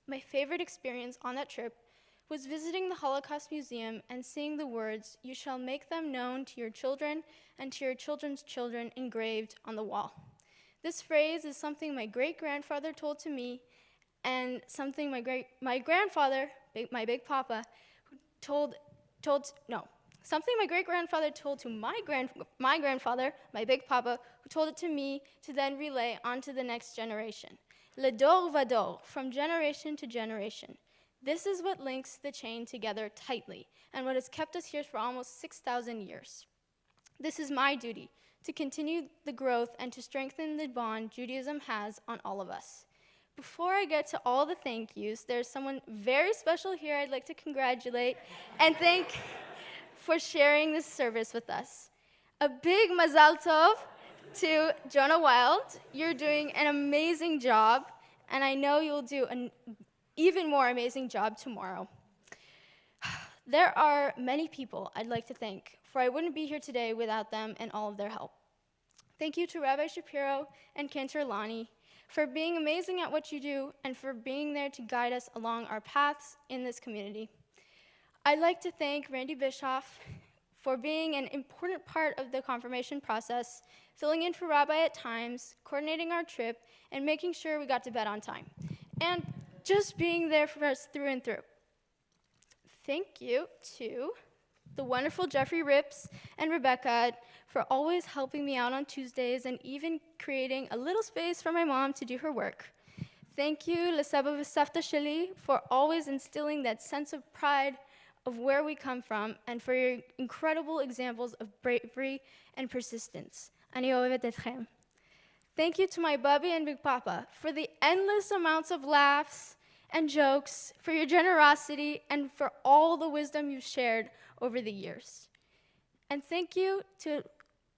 My favorite experience on that trip was visiting the Holocaust Museum and seeing the words, "You shall make them known to your children and to your children's children," engraved on the wall. This phrase is something my great-grandfather told to me, and something my grandfather, my big papa, something my great-grandfather told to my grandfather, my big papa, who told it to me to then relay onto the next generation. Le dor vador, from generation to generation. This is what links the chain together tightly, and what has kept us here for almost 6,000 years. This is my duty, to continue the growth and to strengthen the bond Judaism has on all of us. Before I get to all the thank yous, there's someone very special here I'd like to congratulate and thank for sharing this service with us. A big mazal tov to Jonah Wild. You're doing an amazing job, and I know you'll do an even more amazing job tomorrow. There are many people I'd like to thank, for I wouldn't be here today without them and all of their help. Thank you to Rabbi Shapiro and Cantor Lonnie for being amazing at what you do and for being there to guide us along our paths in this community. I'd like to thank Randy Bischoff for being an important part of the confirmation process, filling in for Rabbi at times, coordinating our trip, and making sure we got to bed on time, and just being there for us through and through. Thank you to the wonderful Jeffrey Rips and Rebecca for always helping me out on Tuesdays and even creating a little space for my mom to do her work. Thank you, Leseba V'Savta Sheli, for always instilling that sense of pride of where we come from and for your incredible examples of bravery and persistence. Ani ohevet etchem. Thank you to my Bubby and Big Papa for the endless amounts of laughs and jokes, for your generosity, and for all the wisdom you've shared over the years. And thank you to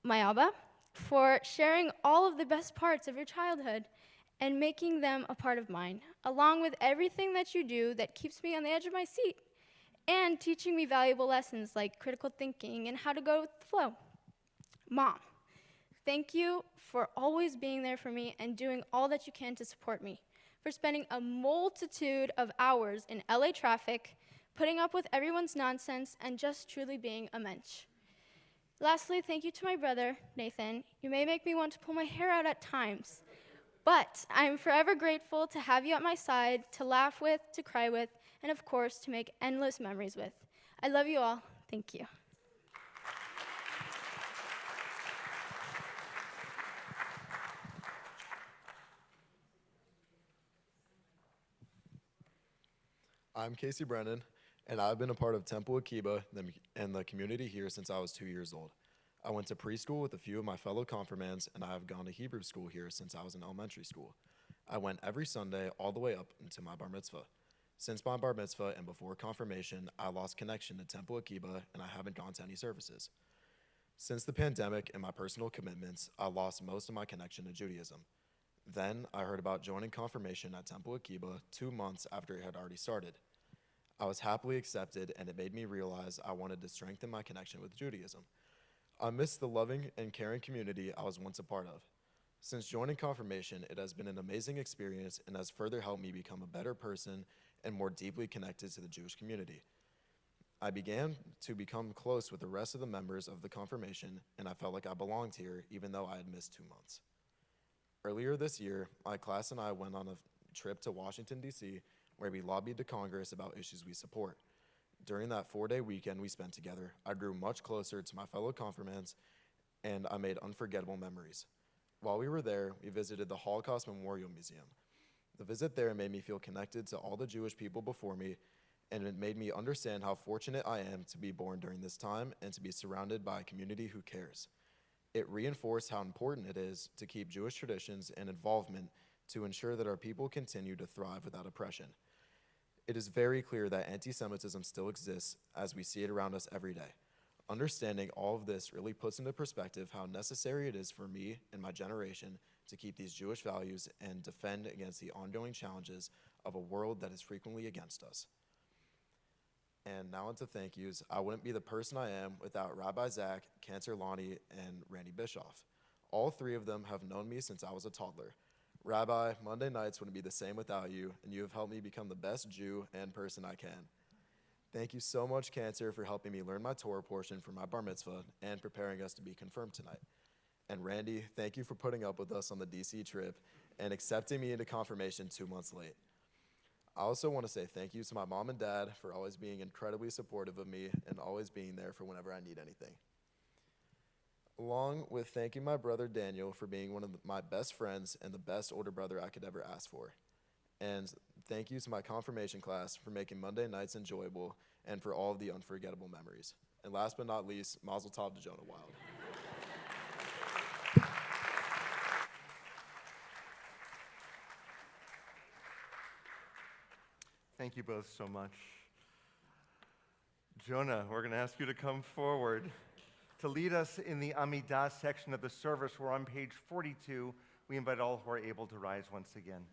my Abba for sharing all of the best parts of your childhood and making them a part of mine, along with everything that you do that keeps me on the edge of my seat, and teaching me valuable lessons like critical thinking and how to go with the flow. Mom, thank you for always being there for me and doing all that you can to support me, for spending a multitude of hours in LA traffic, putting up with everyone's nonsense, and just truly being a mensch. Lastly, thank you to my brother, Nathan. You may make me want to pull my hair out at times, but I am forever grateful to have you at my side, to laugh with, to cry with, and of course, to make endless memories with. I love you all. Thank you. I'm Casey Brennan, and I've been a part of Temple Akiba and the community here since I was 2 years old. I went to preschool with a few of my fellow confirmands, and I have gone to Hebrew school here since I was in elementary school. I went every Sunday all the way up into my bar mitzvah. Since my bar mitzvah and before confirmation, I lost connection to Temple Akiba, and I haven't gone to any services. Since the pandemic and my personal commitments, I lost most of my connection to Judaism. Then I heard about joining confirmation at Temple Akiba 2 months after it had already started. I was happily accepted, and it made me realize I wanted to strengthen my connection with Judaism. I miss the loving and caring community I was once a part of. Since joining confirmation, it has been an amazing experience and has further helped me become a better person and more deeply connected to the Jewish community. I began to become close with the rest of the members of the confirmation, and I felt like I belonged here even though I had missed 2 months. Earlier this year, my class and I went on a trip to Washington, D.C., where we lobbied to Congress about issues we support. During that 4-day weekend we spent together, I grew much closer to my fellow confirmands, and I made unforgettable memories. While we were there, we visited the Holocaust Memorial Museum. The visit there made me feel connected to all the Jewish people before me, and it made me understand how fortunate I am to be born during this time and to be surrounded by a community who cares. It reinforced how important it is to keep Jewish traditions and involvement to ensure that our people continue to thrive without oppression. It is very clear that anti-Semitism still exists as we see it around us every day. Understanding all of this really puts into perspective how necessary it is for me and my generation to keep these Jewish values and defend against the ongoing challenges of a world that is frequently against us. And now onto thank yous. I wouldn't be the person I am without Rabbi Zach, Cantor Lonnie, and Randy Bischoff. All 3 of them have known me since I was a toddler. Rabbi, Monday nights wouldn't be the same without you, and you have helped me become the best Jew and person I can. Thank you so much, Cantor, for helping me learn my Torah portion for my bar mitzvah and preparing us to be confirmed tonight. And Randy, thank you for putting up with us on the DC trip and accepting me into confirmation 2 months late. I also want to say thank you to my mom and dad for always being incredibly supportive of me and always being there for whenever I need anything. Along with thanking my brother Daniel for being one of my best friends and the best older brother I could ever ask for. And thank you to my confirmation class for making Monday nights enjoyable and for all of the unforgettable memories. And last but not least, Mazel Tov to Jonah Wild. Thank you both so much. Jonah, we're going to ask you to come forward to lead us in the Amidah section of the service. We're on page 42. We invite all who are able to rise once again.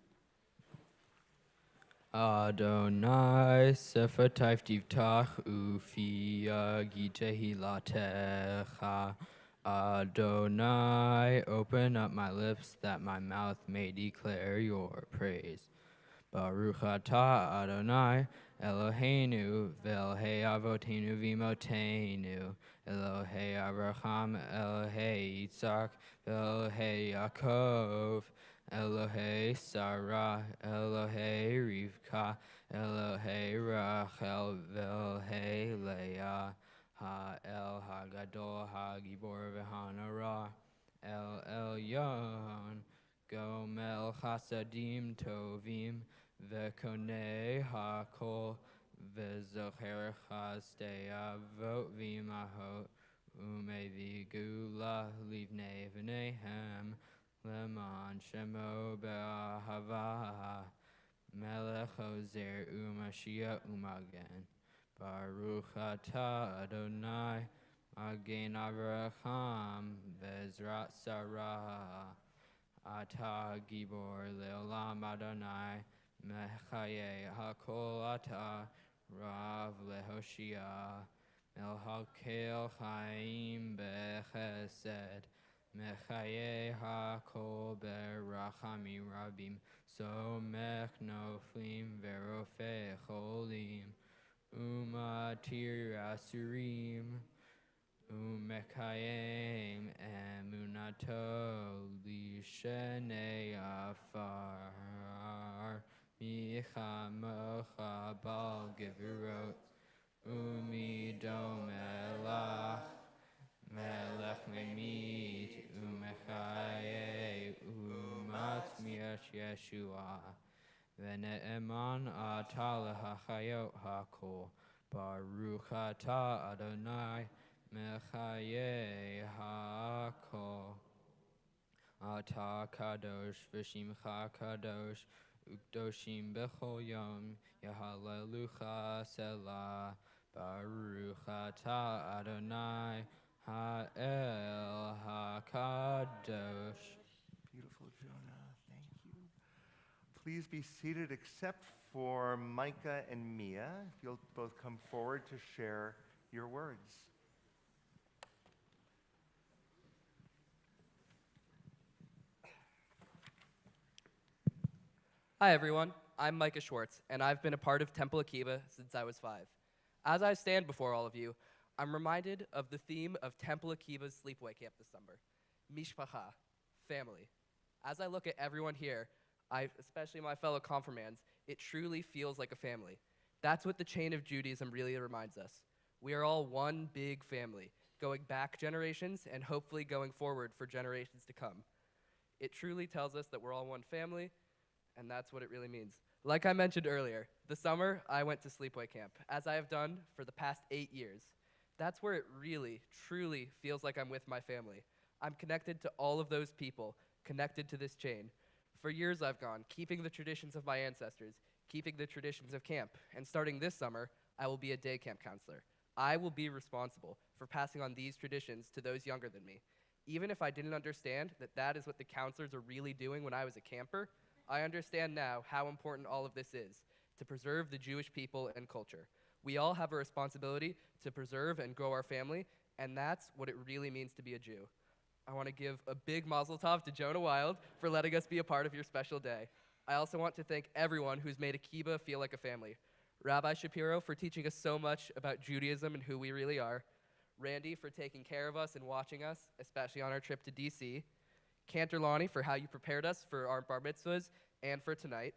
Adonai sefer tivtach ufia gitehilatecha. Adonai, open up my lips that my mouth may declare your praise. Baruch atah Adonai Eloheinu v'Elhei Avotenu v'Imotenu Elohei Abraham Elohei Yitzhak v'Elohei Yaakov Elohei Sarah Elohei Rivka Elohei Rachel v'Elohei Leah Ha'el Hagadol Hagibor v'Hanara El Elyon Gomel Chasadim Tovim Vekonei Hakol Vezocher Chasdei Avot Vimahot Umevi Gula Livnei V'Nehem Leman Shemo Be'ahava Melech Ozer Umashiach Umagen Baruch Atah Adonai Magen Avraham Vezrat Sarah Ata Gibor Leolam Adonai Mechaye Hakol Ata Rav Lehoshia Melhakel Chaim Bechesed Mechaye Hakol Berachami Rabim Somech Noflim Verofe Cholim Hatir Asurim Umekayim Emunato Lishene Afar Micha Mocha Bal Gevurot Umi Domelach Melech Memit Umechaye Umat Miash Yeshua Vene'eman Atah Hachayot Hakol Baruch Atah Adonai Mechaye Hakol Atah Kadosh V'Shimcha Kadosh Ukdoshim B'chol Yom Yahalelucha Selah Baruch Atah Adonai Ha'el HaKadosh. Beautiful, Jonah. Thank you. Please be seated except for Micah and Mia. If you'll both come forward to share your words. Hi everyone, I'm Micah Schwartz, and I've been a part of Temple Akiba since I was 5. As I stand before all of you, I'm reminded of the theme of Temple Akiba's sleepaway camp this summer, Mishpacha, family. As I look at everyone here, especially my fellow confirmands, it truly feels like a family. That's what the chain of Judaism really reminds us. We are all one big family, going back generations and hopefully going forward for generations to come. It truly tells us that we're all one family, and that's what it really means. Like I mentioned earlier, this summer I went to sleepaway camp, as I have done for the past 8 years. That's where it really, truly feels like I'm with my family. I'm connected to all of those people, connected to this chain. For years I've gone, keeping the traditions of my ancestors, keeping the traditions of camp, and starting this summer, I will be a day camp counselor. I will be responsible for passing on these traditions to those younger than me. Even if I didn't understand that that is what the counselors are really doing when I was a camper, I understand now how important all of this is, to preserve the Jewish people and culture. We all have a responsibility to preserve and grow our family, and that's what it really means to be a Jew. I want to give a big mazel tov to Jonah Wild for letting us be a part of your special day. I also want to thank everyone who's made Akiba feel like a family. Rabbi Shapiro for teaching us so much about Judaism and who we really are. Randy for taking care of us and watching us, especially on our trip to DC. Cantor Lonnie for how you prepared us for our bar mitzvahs and for tonight.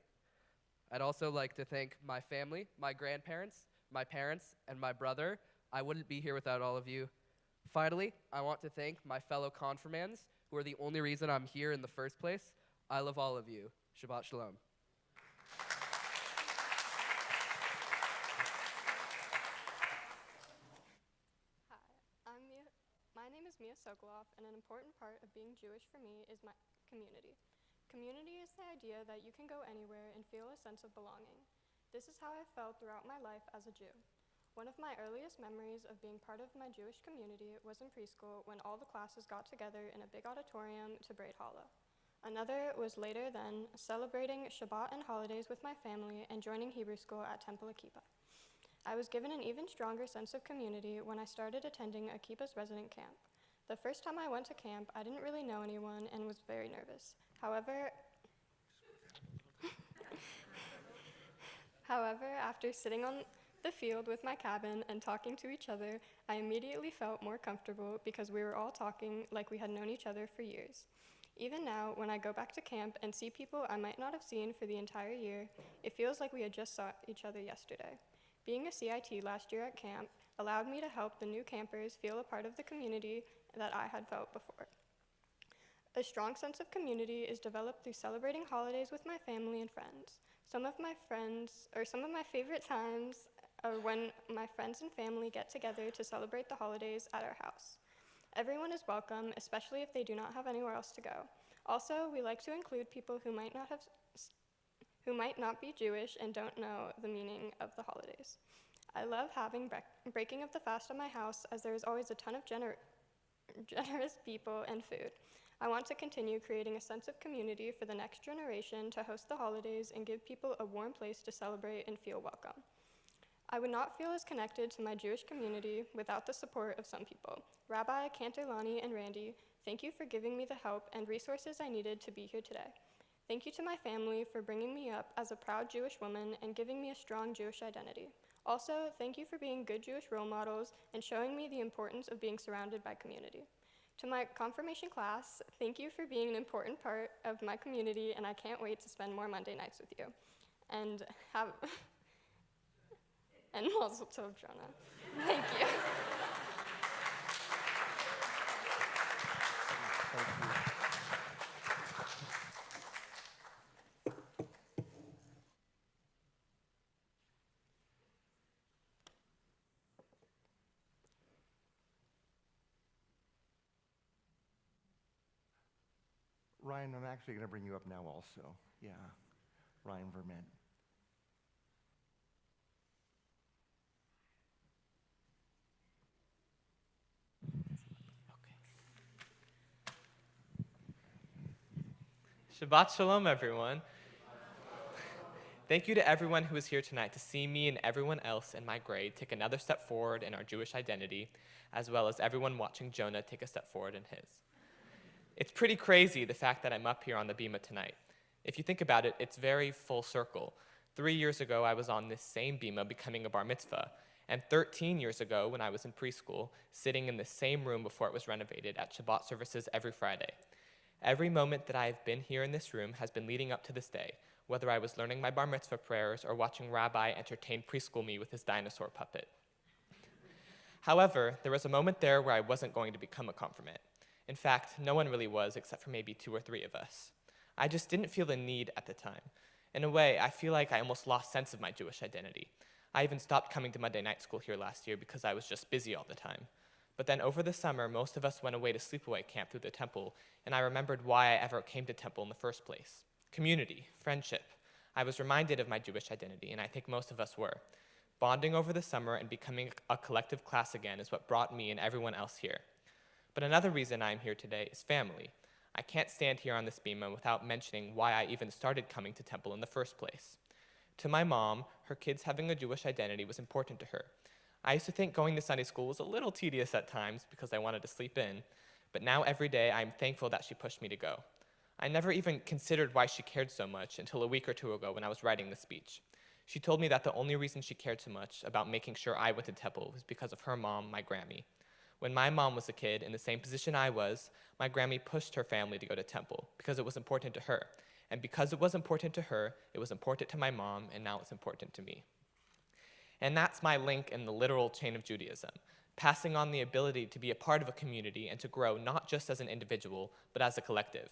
I'd also like to thank my family, my grandparents, my parents, and my brother. I wouldn't be here without all of you. Finally, I want to thank my fellow confirmands, who are the only reason I'm here in the first place. I love all of you. Shabbat Shalom. My name is Mia Sokolov, and an important part of being Jewish for me is my community. Community is the idea that you can go anywhere and feel a sense of belonging. This is how I felt throughout my life as a Jew. One of my earliest memories of being part of my Jewish community was in preschool when all the classes got together in a big auditorium to braid challah. Another was later then, celebrating Shabbat and holidays with my family and joining Hebrew school at Temple Akiba. I was given an even stronger sense of community when I started attending Akiba's resident camp. The first time I went to camp, I didn't really know anyone and was very nervous. However, after sitting on the field with my cabin and talking to each other, I immediately felt more comfortable because we were all talking like we had known each other for years. Even now, when I go back to camp and see people I might not have seen for the entire year, it feels like we had just saw each other yesterday. Being a CIT last year at camp allowed me to help the new campers feel a part of the community that I had felt before. A strong sense of community is developed through celebrating holidays with my family and friends. Some of my favorite times are when my friends and family get together to celebrate the holidays at our house. Everyone is welcome, especially if they do not have anywhere else to go. Also, we like to include people who might not be Jewish and don't know the meaning of the holidays. I love having breaking of the fast at my house, as there is always a ton of generous people and food. I want to continue creating a sense of community for the next generation to host the holidays and give people a warm place to celebrate and feel welcome. I would not feel as connected to my Jewish community without the support of some people. Rabbi, Cantor Lonnie, and Randy, thank you for giving me the help and resources I needed to be here today. Thank you to my family for bringing me up as a proud Jewish woman and giving me a strong Jewish identity. Also, thank you for being good Jewish role models and showing me the importance of being surrounded by community. To my confirmation class, thank you for being an important part of my community, and I can't wait to spend more Monday nights with you. And Mazel Tov, Jonah. Thank you. Ryan, I'm actually going to bring you up now also. Yeah, Ryan Verment. Shabbat Shalom, everyone. Thank you to everyone who is here tonight to see me and everyone else in my grade take another step forward in our Jewish identity, as well as everyone watching Jonah take a step forward in his. It's pretty crazy, the fact that I'm up here on the bima tonight. If you think about it, it's very full circle. 3 years ago, I was on this same bima becoming a bar mitzvah, and 13 years ago, when I was in preschool, sitting in the same room before it was renovated at Shabbat services every Friday. Every moment that I have been here in this room has been leading up to this day, whether I was learning my bar mitzvah prayers or watching Rabbi entertain preschool me with his dinosaur puppet. However, there was a moment there where I wasn't going to become a confirmant. In fact, no one really was except for maybe 2 or 3 of us. I just didn't feel the need at the time. In a way, I feel like I almost lost sense of my Jewish identity. I even stopped coming to Monday night school here last year because I was just busy all the time. But then over the summer, most of us went away to sleepaway camp through the temple, and I remembered why I ever came to temple in the first place. Community, friendship. I was reminded of my Jewish identity, and I think most of us were. Bonding over the summer and becoming a collective class again is what brought me and everyone else here. But another reason I'm here today is family. I can't stand here on this bima without mentioning why I even started coming to temple in the first place. To my mom, her kids having a Jewish identity was important to her. I used to think going to Sunday school was a little tedious at times because I wanted to sleep in, but now every day I'm thankful that she pushed me to go. I never even considered why she cared so much until a week or 2 ago when I was writing the speech. She told me that the only reason she cared so much about making sure I went to temple was because of her mom, my Grammy. When my mom was a kid in the same position I was, my Grammy pushed her family to go to temple because it was important to her. And because it was important to her, it was important to my mom, and now it's important to me. And that's my link in the literal chain of Judaism, passing on the ability to be a part of a community and to grow not just as an individual, but as a collective.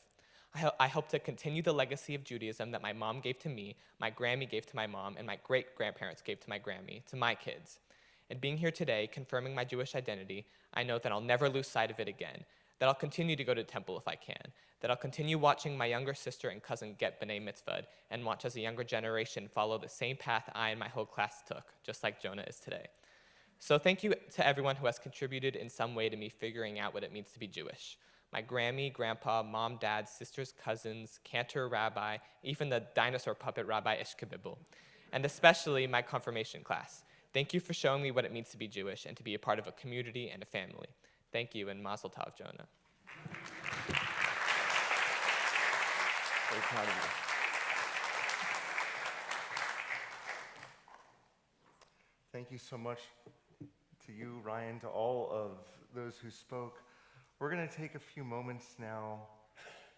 I hope to continue the legacy of Judaism that my mom gave to me, my Grammy gave to my mom, and my great-grandparents gave to my Grammy, to my kids. And being here today, confirming my Jewish identity, I know that I'll never lose sight of it again, that I'll continue to go to temple if I can, that I'll continue watching my younger sister and cousin get B'nai Mitzvah and watch as a younger generation follow the same path I and my whole class took, just like Jonah is today. So thank you to everyone who has contributed in some way to me figuring out what it means to be Jewish. My Grammy, grandpa, mom, dad, sisters, cousins, cantor, rabbi, even the dinosaur puppet rabbi Ishkabibble, and especially my confirmation class. Thank you for showing me what it means to be Jewish and to be a part of a community and a family. Thank you, and Mazel Tov, Jonah. Very proud of you. Thank you so much to you, Ryan, to all of those who spoke. We're going to take a few moments now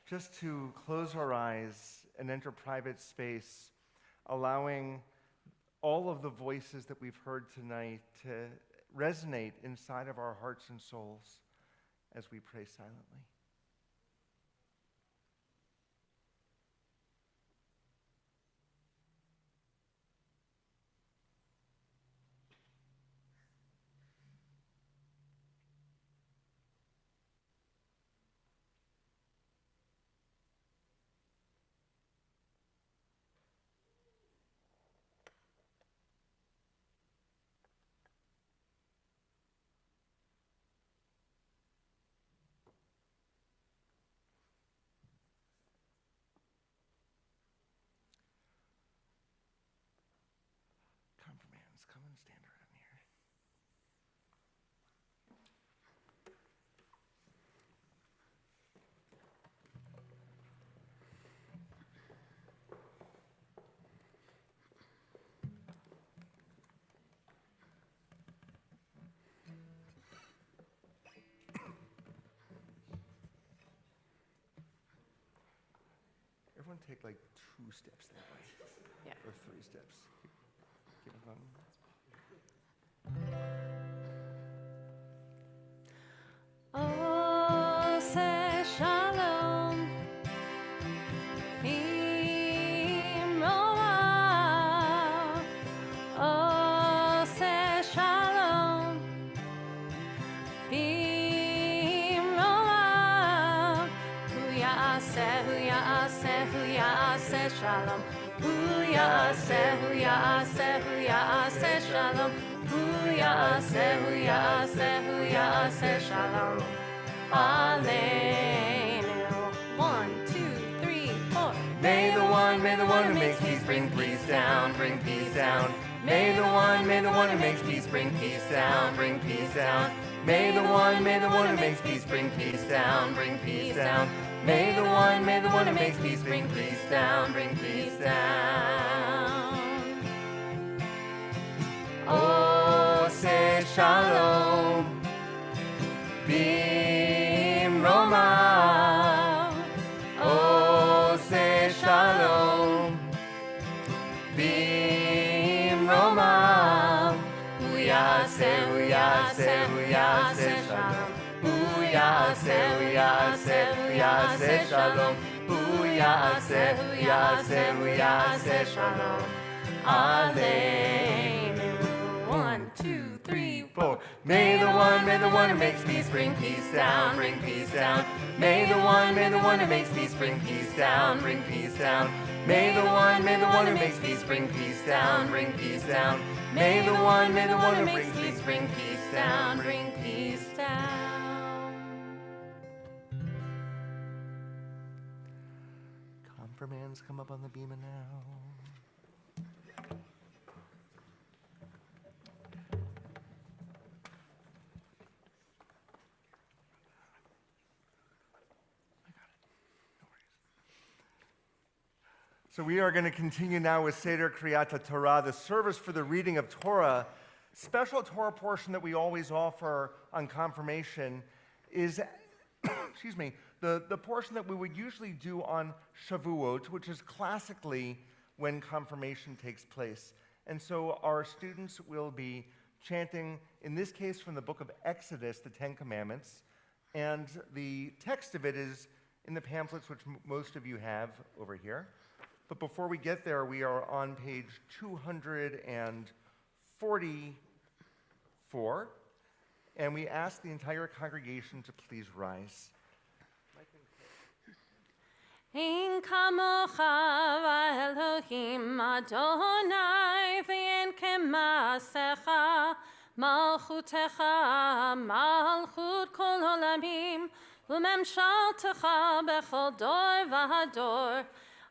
just to close our eyes and enter private space, allowing all of the voices that we've heard tonight to resonate inside of our hearts and souls as we pray silently. Confirmants, come and stand around here. want to take like 2 steps that way. Yeah. Or 3 steps. Keep it going. Ose shalom bimroa. Ose shalom bimroa. Hu ya'aseh shalom. Hu ya'aseh shalom. Hu ya'aseh shalom. Aleinu. 1, 2, 3, 4. May the one who makes peace bring peace down, bring peace down. May the one who makes peace bring peace down, bring peace down. May the one who makes peace bring peace down, bring peace down. May the one who makes peace bring peace down, bring peace down. Oh, say shalom. Bimroma. Oh, say shalom. Bimroma. Hu ya'aseh shalom. Hu ya'aseh shalom. Hu ya'aseh shalom. Aleinu. 1, 2, 3, 4. May the one who makes peace bring peace down, bring peace down. May the one who makes peace bring peace down, bring peace down. May the one who makes peace bring peace down, bring peace down. May the one who makes peace bring peace down, bring peace down. Confirmands come up on the beamer now. So we are going to continue now with Seder Kriyat Torah, the service for the reading of Torah. Special Torah portion that we always offer on confirmation is, excuse me, the portion that we would usually do on Shavuot, which is classically when confirmation takes place. And so our students will be chanting, in this case from the book of Exodus, the 10 Commandments, and the text of it is in the pamphlets which most of you have over here. But before we get there, we are on page 244, and we ask the entire congregation to please rise. Ein kamocha Elohim Adonai v'en kemasecha malchutecha malchut kol olamim u'memshaltecha bechol dor v'hador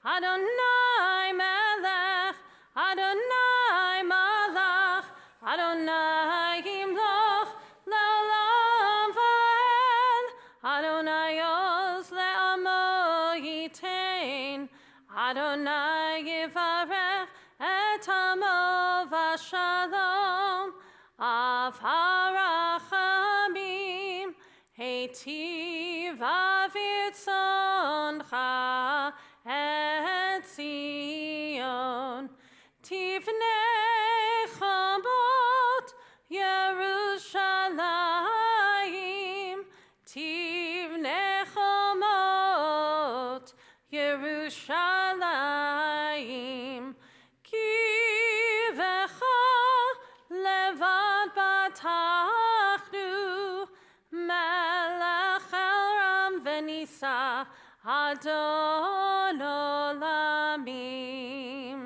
Adonai melech Adonai malach Adonai yimloch le'olam va'ed Adonai oz le'amo yitain Adonai yivarech et amo v'shalom av harachamim heitiv avitzoncha et Zion tivnei chamot Yerushalayim tivnei chamot Yerushalayim ki vecha levad batachnu melech el-ram v'nisa Adon olamim.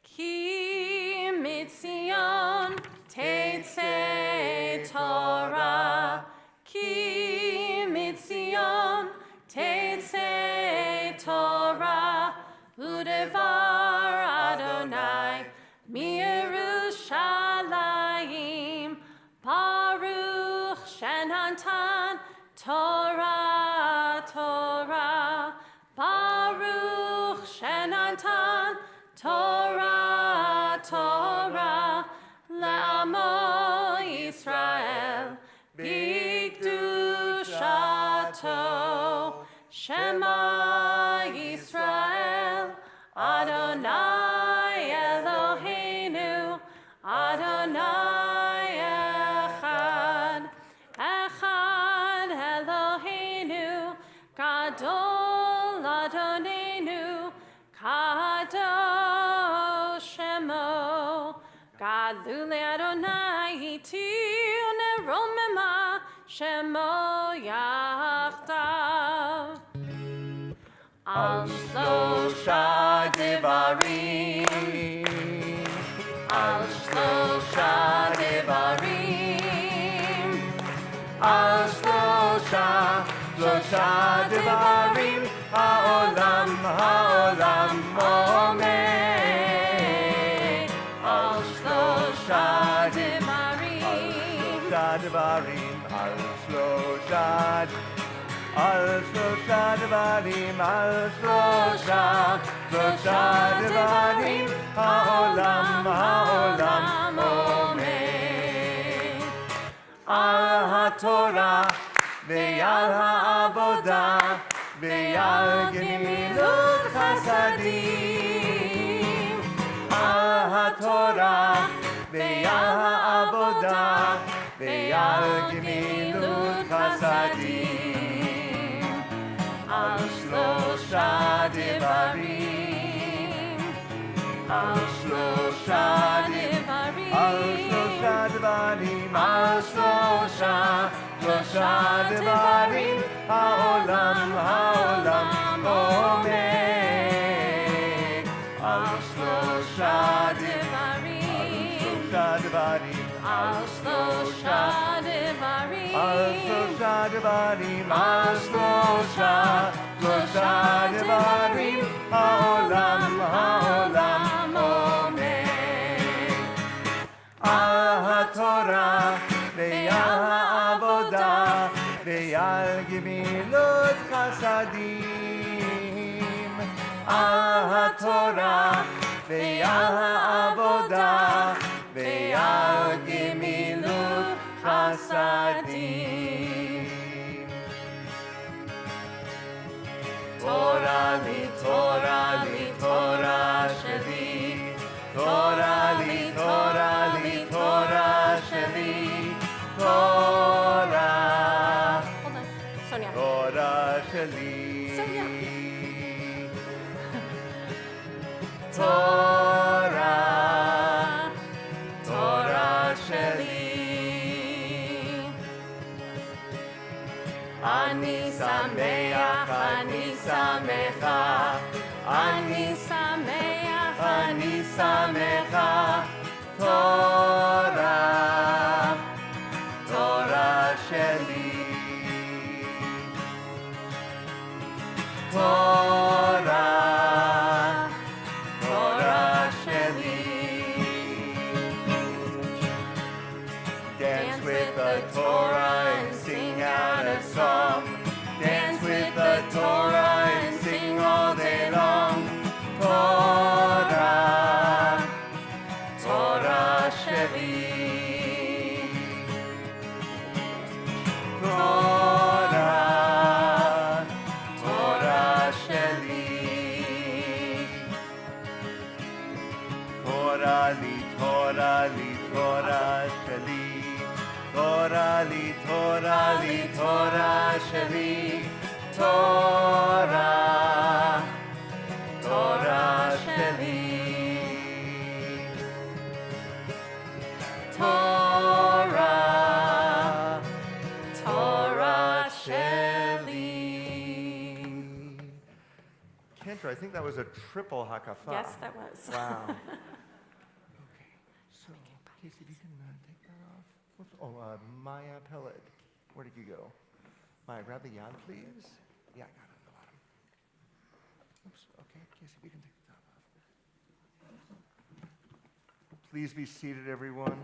Ki mitzion tetzei Torah. Ki mitzion tetzei Torah. Udevar Adonai miYerushalayim. Baruch shenantan Torah, Torah. Baruch shenantan Torah, Torah. Le'amo Yisrael. Bikdushato, Shema Yisrael, Adonai Eloheinu, Adonai Echad, Echad Eloheinu, Gadol Adonenu, Kadosh Shemo, Gadlu Adonai Hitiu Neromema, Shemo Yachtav. Al Shlosha Devarim, Al Shlosha Devarim, Al Shlosha Devarim, Ha'olam, Ha'olam Omer. Al Shlosha Devarim, Al Shlosha Devarim, Al Shlosha Devarim, Ha'olam, Ha'olam Omer. Al HaTorah ve'al ha'avodah ve'al gemilut chasadim. Al HaTorah ve'al ha'avodah ve'al gemilut chasadim. Al Shlosha Devarim, Al Shlosha Devarim, Al Shlosha Devarim, Al Shlosha Devarim, Ha'olam, Ha'olam Omer. Al Shlosha Devarim, Al Shlosha Devarim, Al Shlosha Devarim, Al Shlosha Devarim, Ha'olam, Ha'olam Omer. Al HaTorah ve'al ha'avodah ve'al gemilut chasadim. Al HaTorah ve'al ha'avodah ve'al gemilut chasadim. Torah li, Torah li, Torah sheli. Torah li, Torah li, Torah sheli. Torah. Hold on. Sonia. Torah sheli. Sonia. Torah. Torah sheli. Ani sameach, ani samecha. Ani sameach, ani samecha. Torah. Torah sheli. Torah. Torah sheli. Dance with the Torah and sing out a song. Dance with the Torah and sing all day long. Torah. Torah sheli. Torah, Torah sheli. Torah li, Torah li, Torah sheli. Torah li, Torah li, Torah sheli. Torah, Torah sheli. Torah, Torah sheli. Kendra, I think that was a triple hakafa. Yes, that was. Wow. Okay. So, Casey, if you can take that off. Whoops. Oh, Maya Pellet. Where did you go? Maya, grab the yad, please. Yeah, I got it on the bottom. Oops. Okay, Casey, if you can take the top off. Please be seated, everyone.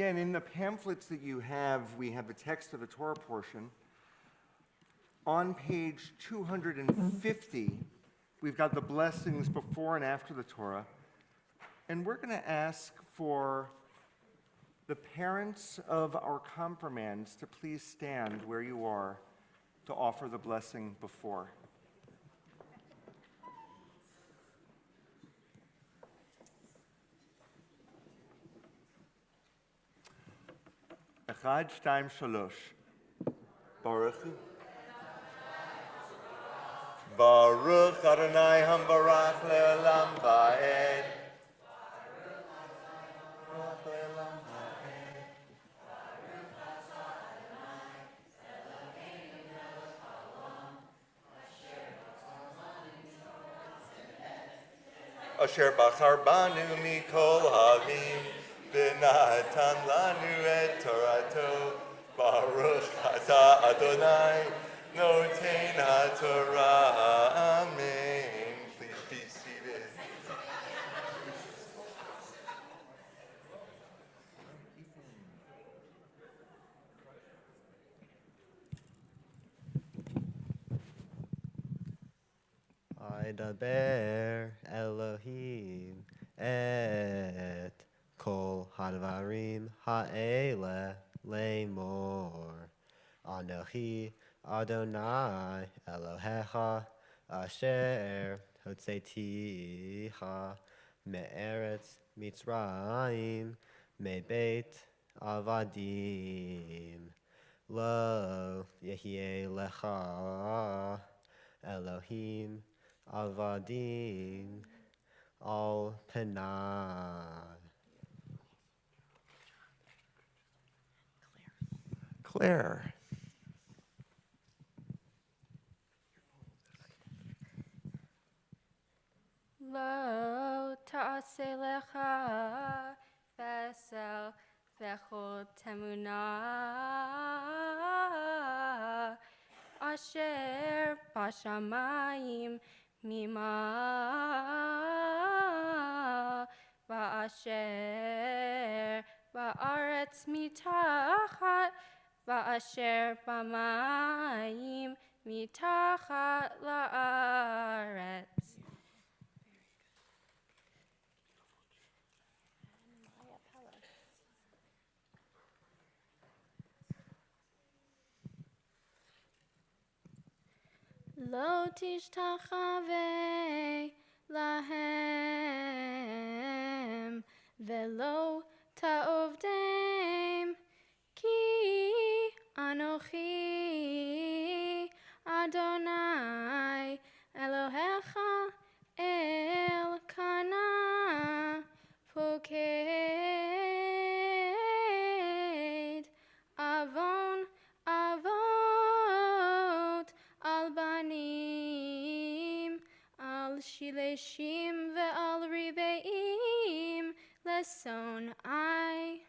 Again, in the pamphlets that you have, we have the text of the Torah portion. On page 250, we've got the blessings before and after the Torah. And we're going to ask for the parents of our confirmands to please stand where you are to offer the blessing before. Echad, shtaim, shalosh. Baruch hu. Baruch Adonai Hambarach Le'olam Va'ed. Baruch Le'olam Va'ed. Asher bachar banu mikol havim v'natan lanu et Torato. Baruch Ata Adonai Noten HaTorah. Amen. Please be seated. Vaydaber Elohim et kol hadvarim ha'ele lemor. Anochi Adonai Elohecha asher hotzeiticha me'eretz Mitzrayim me'beit avadim. Lo yehieh lecha Elohim avadim al penai. Claire. Lo ta'aseh lecha vesel vechol temunah asher bashamayim mima va'asher ba'aretz mitachat va'asher b'mayim mitachat la'aretz. Lo tishtachave lahem velo ta'ovdem ki anochi Adonai Elohecha Elkanah poked avon avot al banim al shileshim ve'al ribeim leson I.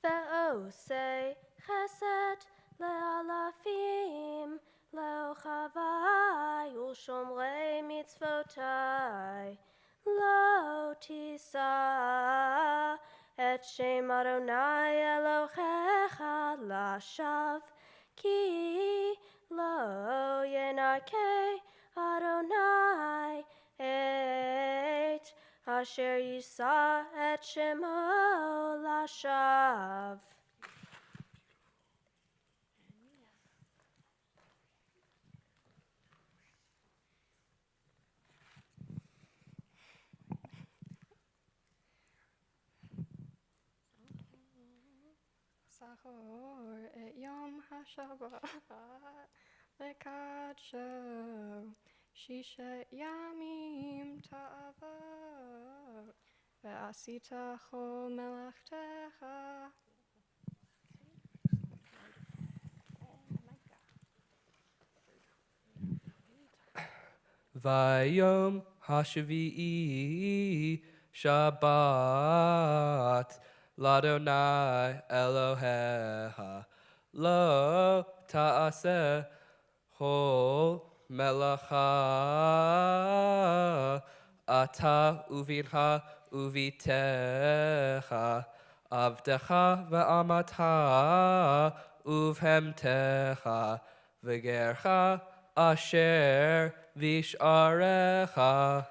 Ve'osei chesed le'alafim le'ochavai ulshomrei mitzvotai lo tisa et shem Adonai Elohecha lashav ki lo yenakeh Adonai et asher yisa et shemo lashav. Sachor et yom hashabat lekadsho shishet yamim ta'avot ve'asita chol melachtecha. Vayom hashavi'i Shabbat Ladonai Elohecha Lo ta'aseh Hol melacha ata uvincha uvitecha avdecha ve'amata uvhemtecha v'gercha asher visharecha.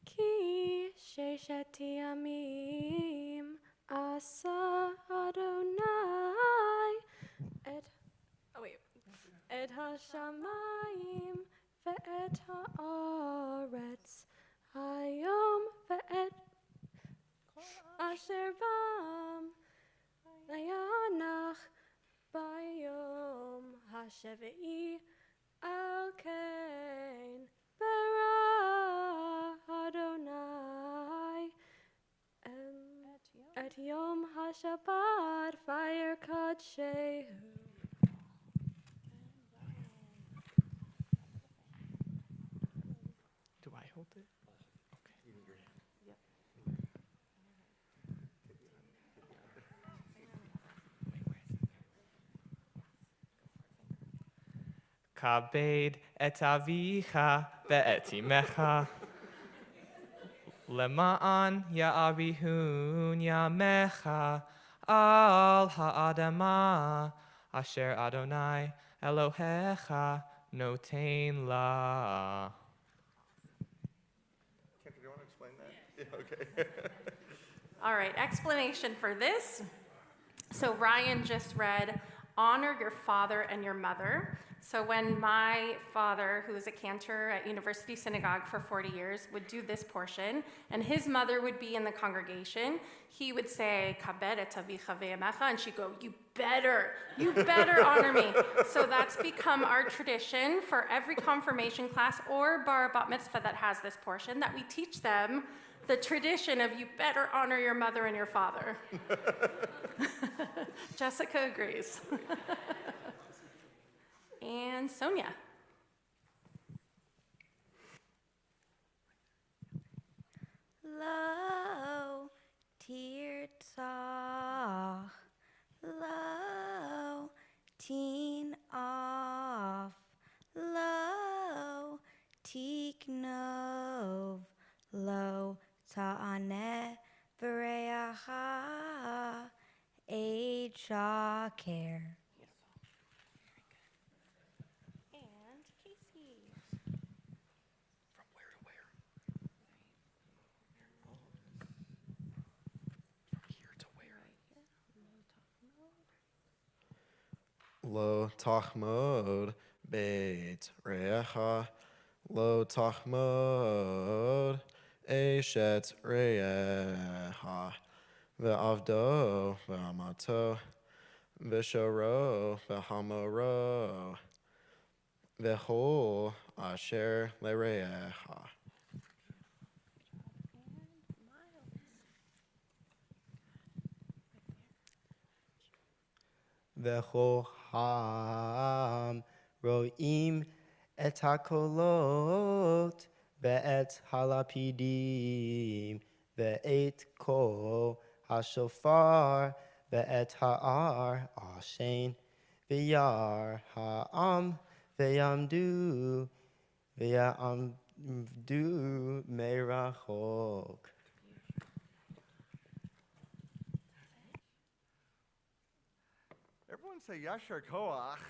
Ki shesheti yamim asa Adonai et hashamayim ve'et haaretz hayom ve'et asher bam layanach bayom hashevi'i al kain bara Adonai et yom hashabbat fire kadshehu. Do I hold it? Kabed et avicha ve'et imecha lema'an ya'arihun yamecha al ha'adama asher Adonai Elohecha notain la. Cantor, do you want to explain that? Yeah, okay. All right, explanation for this. So Ryan just read, honor your father and your mother. So when my father, who was a cantor at University Synagogue for 40 years, would do this portion, and his mother would be in the congregation, he would say, Kabed et avicha ve'emecha, and she'd go, you better honor me. So that's become our tradition for every confirmation class or bar bat mitzvah that has this portion, that we teach them the tradition of you better honor your mother and your father. Jessica agrees. And Sonia. Lo tirtzach, lo teen off, lo tiknov, lo ta'aneh v'reacha ejaker. And Casey. From where to where? From here to where? Lo tachmod beit recha. Lo tachmod eshet recha. Ve'avdo ve'amato. Ve'shoro ve'hamoro. Ve'hol asher lerecha. Ve'choham ro'im et hakolot ve'et halapidim ve'et kol hashofar ve'et ha'ar ashen ve'yar ha'am ve'yamdu merachok. Everyone say Yasher Koach.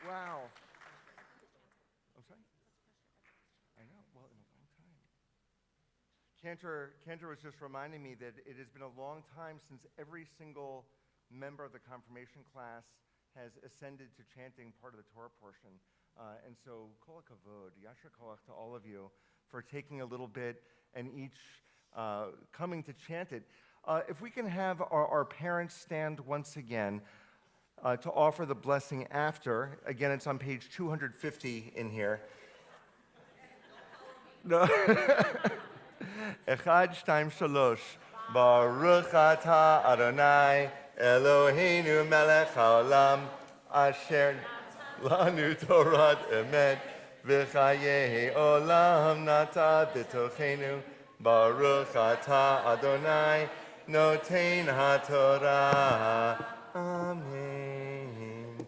Wow. I'm sorry? I know, well, in a long time. Cantor was just reminding me that it has been a long time since every single member of the confirmation class has ascended to chanting part of the Torah portion. And so, kol hakavod, Yasher Koach to all of you for taking a little bit and each coming to chant it. If we can have our parents stand once again to offer the blessing after. Again, it's on page 250 in here. No. Echad, shtaim, shalosh. Baruch atah Adonai Eloheinu melech haolam asher lanu Torat emet v'chayei olam nata b'tochenu. Baruch atah Adonai noten haTorah. Amen.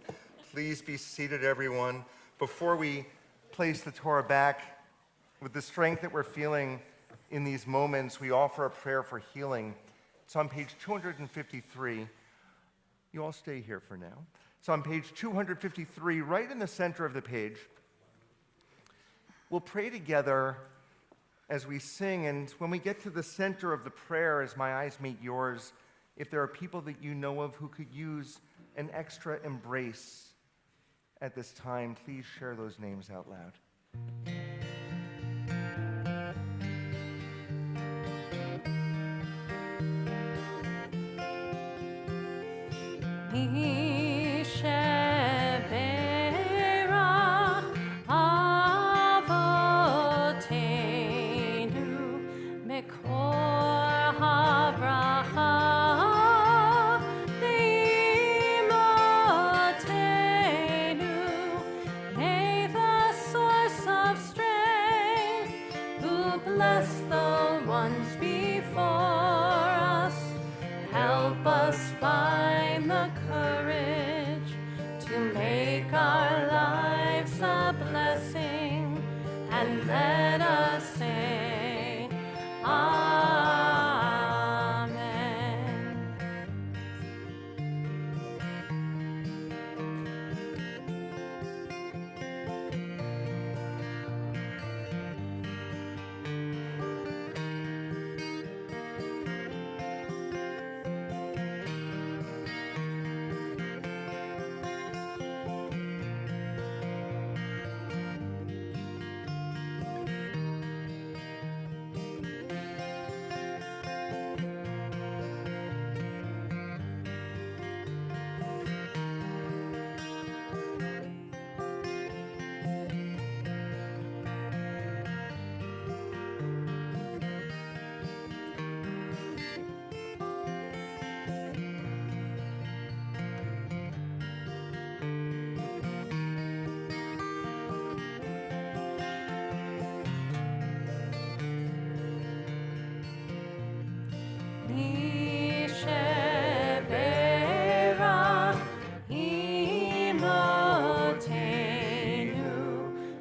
Please be seated, everyone. Before we place the Torah back, with the strength that we're feeling in these moments, we offer a prayer for healing. It's on page 253. You all stay here for now. It's on page 253, right in the center of the page. We'll pray together as we sing, and when we get to the center of the prayer, as my eyes meet yours, if there are people that you know of who could use an extra embrace at this time, please share those names out loud. Bless the ones before us. Help us find the courage to make our lives a blessing, and let us say, Amen.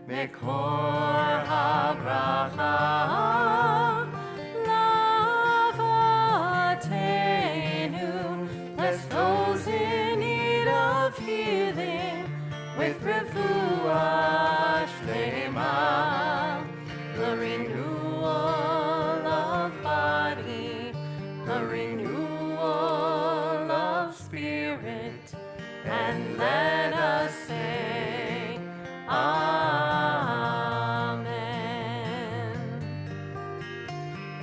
Mekor habracha, lavatenu. Bless those in need of healing with refuah shlema, the renewal of body, the renewal of spirit, and let us say, Amen.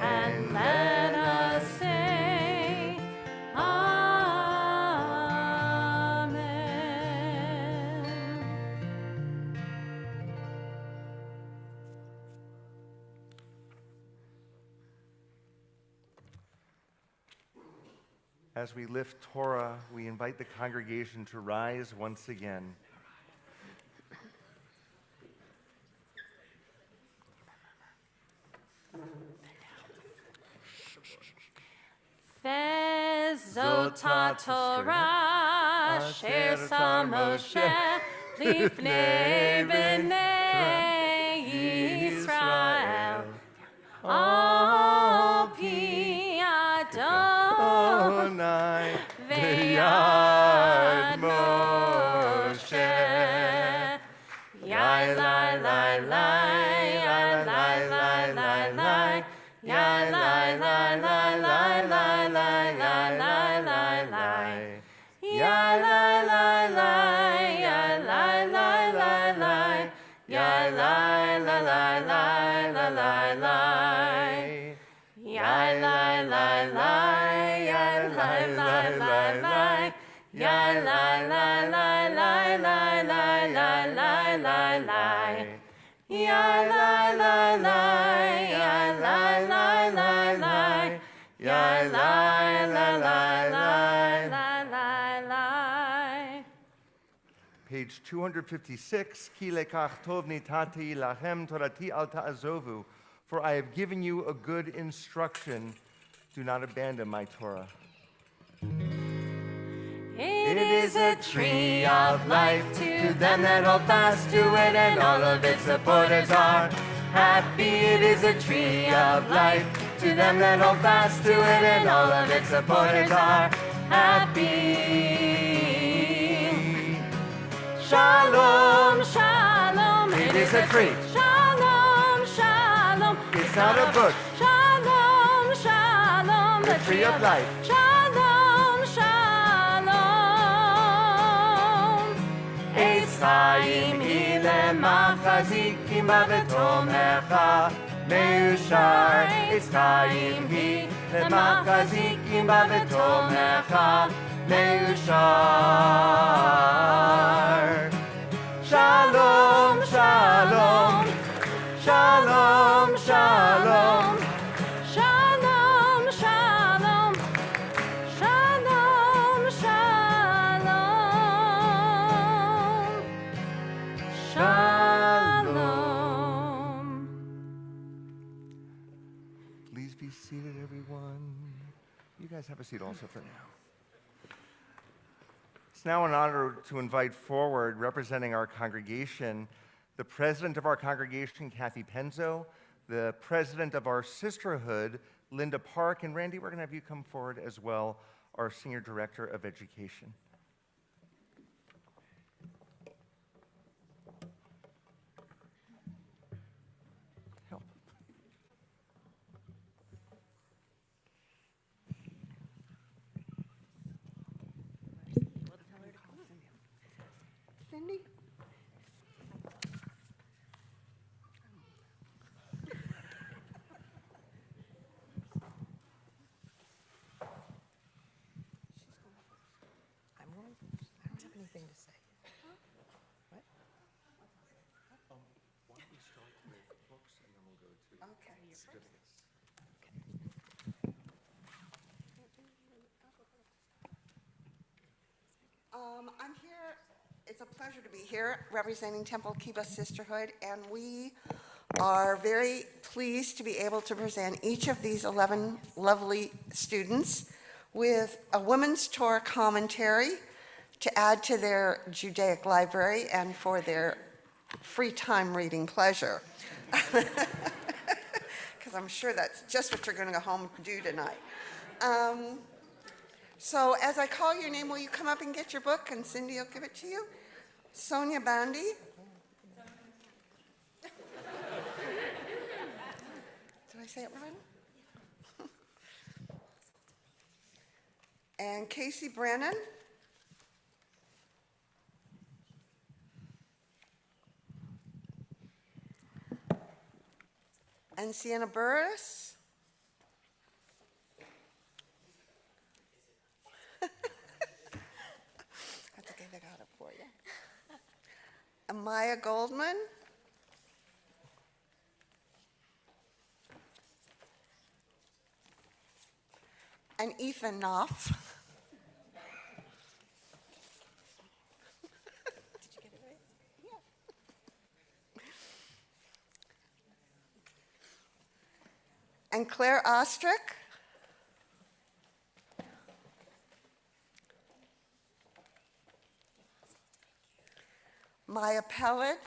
And let us say, Amen. As we lift Torah, we invite the congregation to rise once again. Vezota Torah asher sa Moshe lifnei bnei Yisrael al pi Adonai v'yad Moshe. Yai lai lai lai, yai lai lai lai lai, yai lai lai lai lai lai lai lai lai lai lai, yai lai lai lai, yai lai lai lai lai, yai lai lai lai lai lai lai lai, yai lai lai lai, yai lai lai lai lai, yai lai lai lai lai lai lai lai lai lai lai, yai lai lai lai, yai lai lai lai lai, yai page 256, Ki lekach tov nitati lachem torati al ta'azovu, for I have given you a good instruction, do not abandon my Torah. It is a tree of life to them that hold fast to it, and all of its supporters are happy. It is a tree of life to them that hold fast to it, and all of its supporters are happy. Shalom, shalom. It is a tree. Shalom, shalom. It's not a bush. Shalom, shalom. The tree of life. Shalom, shalom. Eitz chaim hi lemachazikim ba v'tomecha me'ushar. Eitz chaim hi lemachazikim ba v'tomecha me'ushar. Shalom, shalom. Shalom, shalom. Shalom, shalom. Shalom, shalom. Shalom. Please be seated, everyone. You guys have a seat also for now. It's now an honor to invite forward, representing our congregation, the president of our congregation, Kathy Penzo, the president of our sisterhood, Linda Park, and Randy, we're going to have you come forward as well, our senior director of education. Help. Cindy? I don't have anything to say. What? Why don't we start with books and then we'll go to Okay. certificates. I'm here, it's a pleasure to be here representing Temple Kibbutz Sisterhood, and we are very pleased to be able to present each of these 11 lovely students with a women's Torah commentary to add to their Judaic library and for their free time reading pleasure. Because I'm sure that's just what you're going to go home and do tonight. So as I call your name, will you come up and get your book, and Cindy will give it to you? Sonia Bandy. Did I say it right? And Casey Brennan. And Sienna Burris. That's okay, they got it for you. And Maya Goldman. And Ethan Knopf. Did you get it right? Yeah. And Claire Ostrick. Maya Pellet.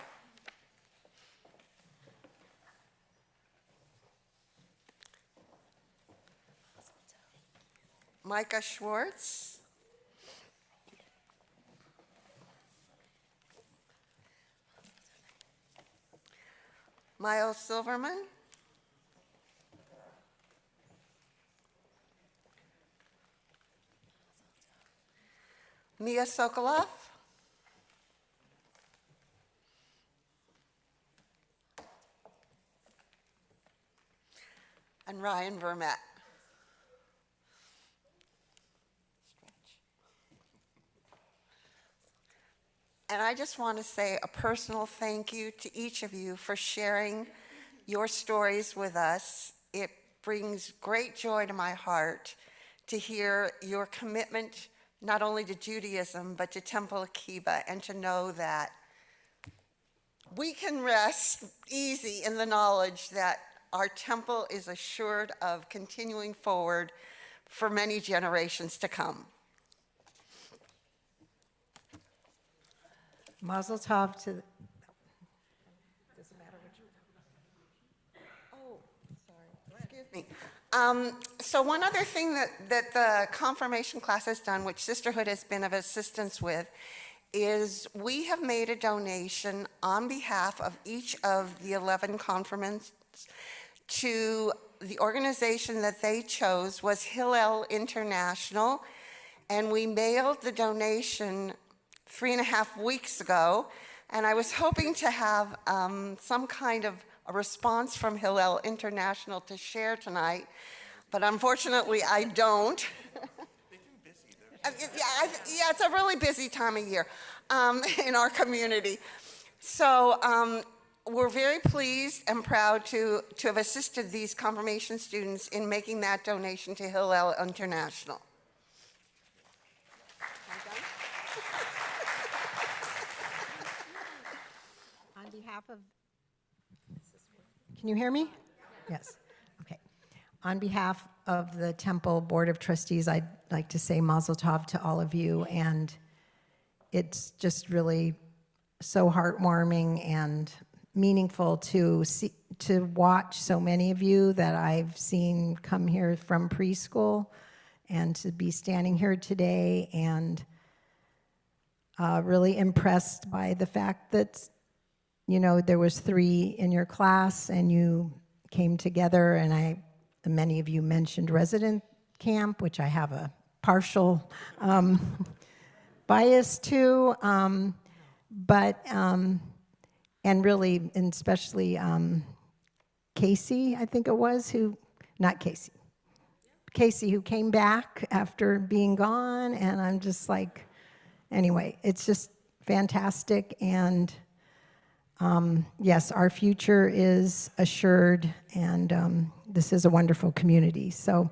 Micah Schwartz. Miles Silverman. Mia Sokolov. And Ryan Vermette. And I just want to say a personal thank you to each of you for sharing your stories with us. It brings great joy to my heart to hear your commitment not only to Judaism, but to Temple Akiba, and to know that we can rest easy in the knowledge that our temple is assured of continuing forward for many generations to come. Mazel tov to. Doesn't matter which. Oh, sorry. Excuse me. So one other thing that the confirmation class has done, which Sisterhood has been of assistance with, is we have made a donation on behalf of each of the 11 confirmants to the organization that they chose was Hillel International, and we mailed the donation 3.5 weeks ago, and I was hoping to have some kind of a response from Hillel International to share tonight, but unfortunately I don't. Yeah, it's a really busy time of year in our community. So we're very pleased and proud to have assisted these confirmation students in making that donation to Hillel International. On behalf of, can you hear me? Yes. Okay. On behalf of the Temple Board of Trustees, I'd like to say Mazel Tov to all of you, and it's just really so heartwarming and meaningful to see, to watch so many of you that I've seen come here from preschool, and to be standing here today, and really impressed by the fact that, you know, there was 3 in your class and you came together, and many of you mentioned resident camp, which I have a partial bias to, and really, and especially Casey, I think it was, Casey, who came back after being gone, and I'm just like, anyway, it's just fantastic, and yes, our future is assured, and this is a wonderful community. So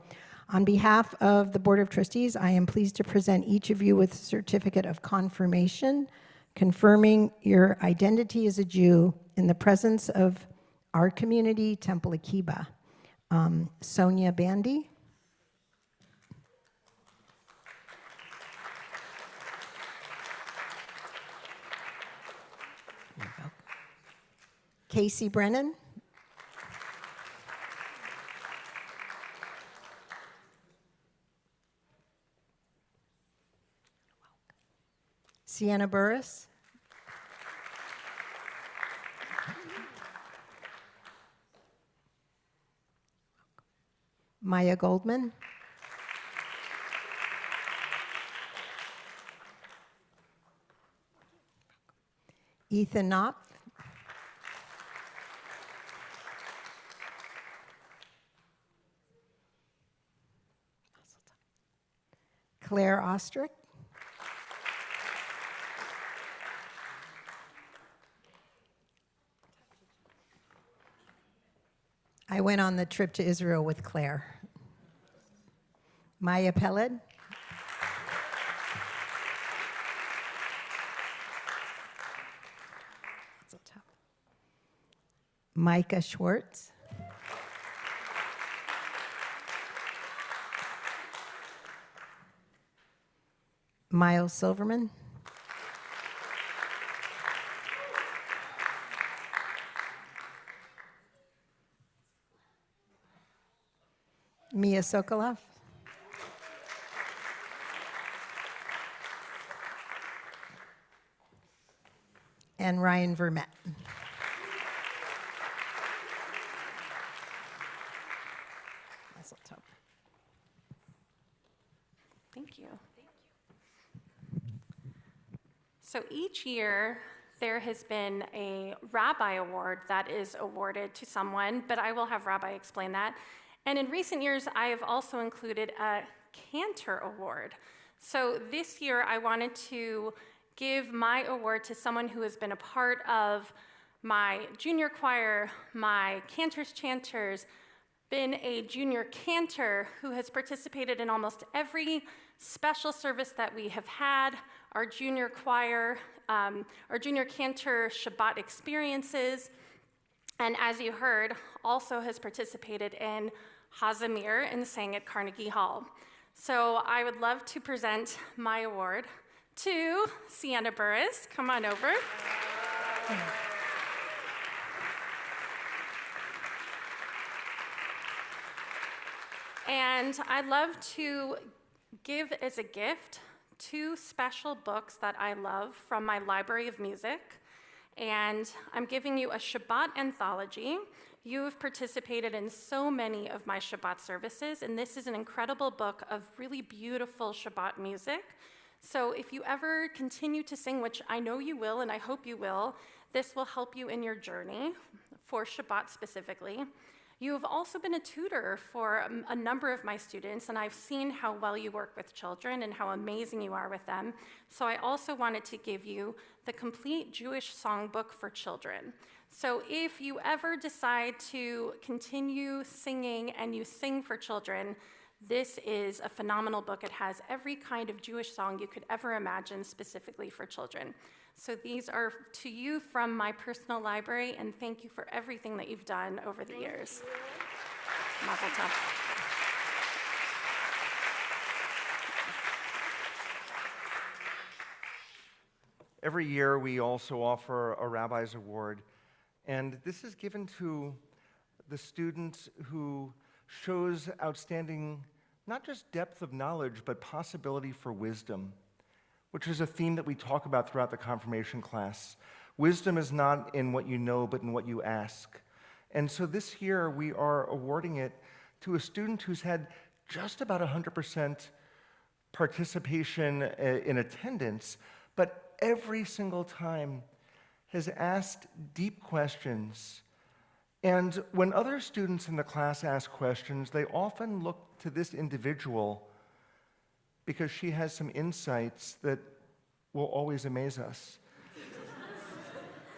on behalf of the Board of Trustees, I am pleased to present each of you with a certificate of confirmation, confirming your identity as a Jew in the presence of our community, Temple Akiba. Sonia Bandy. Casey Brennan. Sienna Burris. Maya Goldman. Ethan Knopf. Claire Ostrick. I went on the trip to Israel with Claire. Maya Peled. Micah Schwartz. Miles Silverman. Mia Sokolov. And Ryan Vermette. Thank you. So each year, there has been a rabbi award that is awarded to someone, but I will have Rabbi explain that. And in recent years, I have also included a Cantor Award. So this year, I wanted to give my award to someone who has been a part of my junior choir, my Cantors Chanters, been a junior cantor who has participated in almost every special service that we have had, our junior choir, our junior cantor Shabbat experiences, and as you heard, also has participated in Hazamir and sang at Carnegie Hall. So I would love to present my award to Sienna Burris. Come on over. And I'd love to give as a gift 2 special books that I love from my library of music. And I'm giving you a Shabbat anthology. You have participated in so many of my Shabbat services, and this is an incredible book of really beautiful Shabbat music. So if you ever continue to sing, which I know you will, and I hope you will, this will help you in your journey for Shabbat specifically. You have also been a tutor for a number of my students, and I've seen how well you work with children and how amazing you are with them. So I also wanted to give you the complete Jewish songbook for children. So if you ever decide to continue singing and you sing for children, this is a phenomenal book. It has every kind of Jewish song you could ever imagine specifically for children. So these are to you from my personal library, and thank you for everything that you've done over the years. Mazel tov. Every year, we also offer a Rabbi's Award, and this is given to the student who shows outstanding, not just depth of knowledge, but possibility for wisdom, which is a theme that we talk about throughout the confirmation class. Wisdom is not in what you know, but in what you ask. And so this year, we are awarding it to a student who's had just about 100% participation in attendance, but every single time has asked deep questions. And when other students in the class ask questions, they often look to this individual because she has some insights that will always amaze us.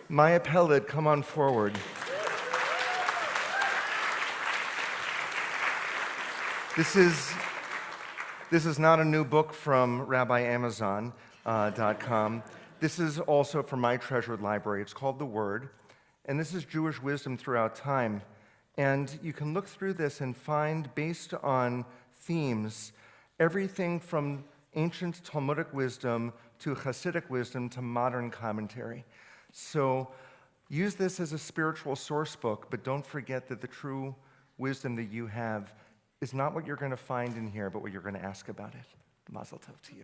Maya Peled, come on forward. This is not a new book from RabbiAmazon.com. This is also from my treasured library. It's called The Word, and this is Jewish wisdom throughout time. And you can look through this and find, based on themes, everything from ancient Talmudic wisdom to Hasidic wisdom to modern commentary. So use this as a spiritual source book, but don't forget that the true wisdom that you have is not what you're going to find in here, but what you're going to ask about it. Mazel tov to you.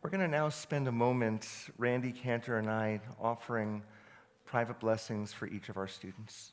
We're going to now spend a moment, Randy Cantor and I, offering private blessings for each of our students.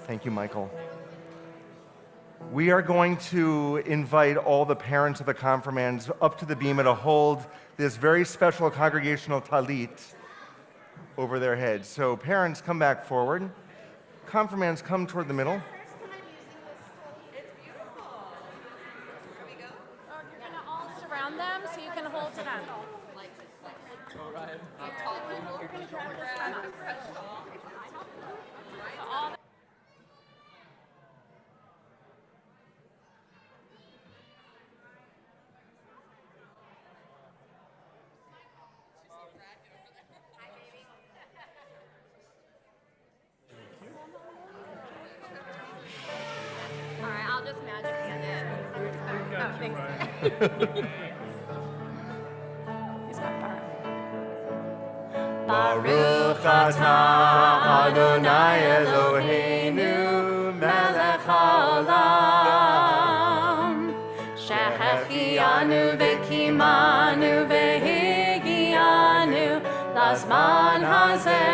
Thank you, Michael. We are going to invite all the parents of the confirmands up to the bema to hold this very special congregational talit over their heads. So parents, come back forward. Confirmands, come toward the middle. You're gonna all surround them so you can hold to them. All right, I'll just magic hand it. Oh, thanks. He's got power. Baruch atah Adonai Eloheinu melech haolam שהחיינו וקיימנו והגיענו לזמן הזה.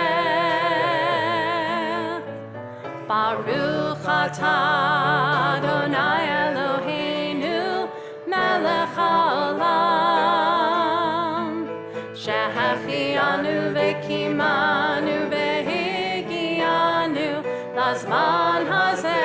ברוך אתה אדוני אלוהינו מלך העולם שהחיינו וקיימנו והגיענו לזמן הזה.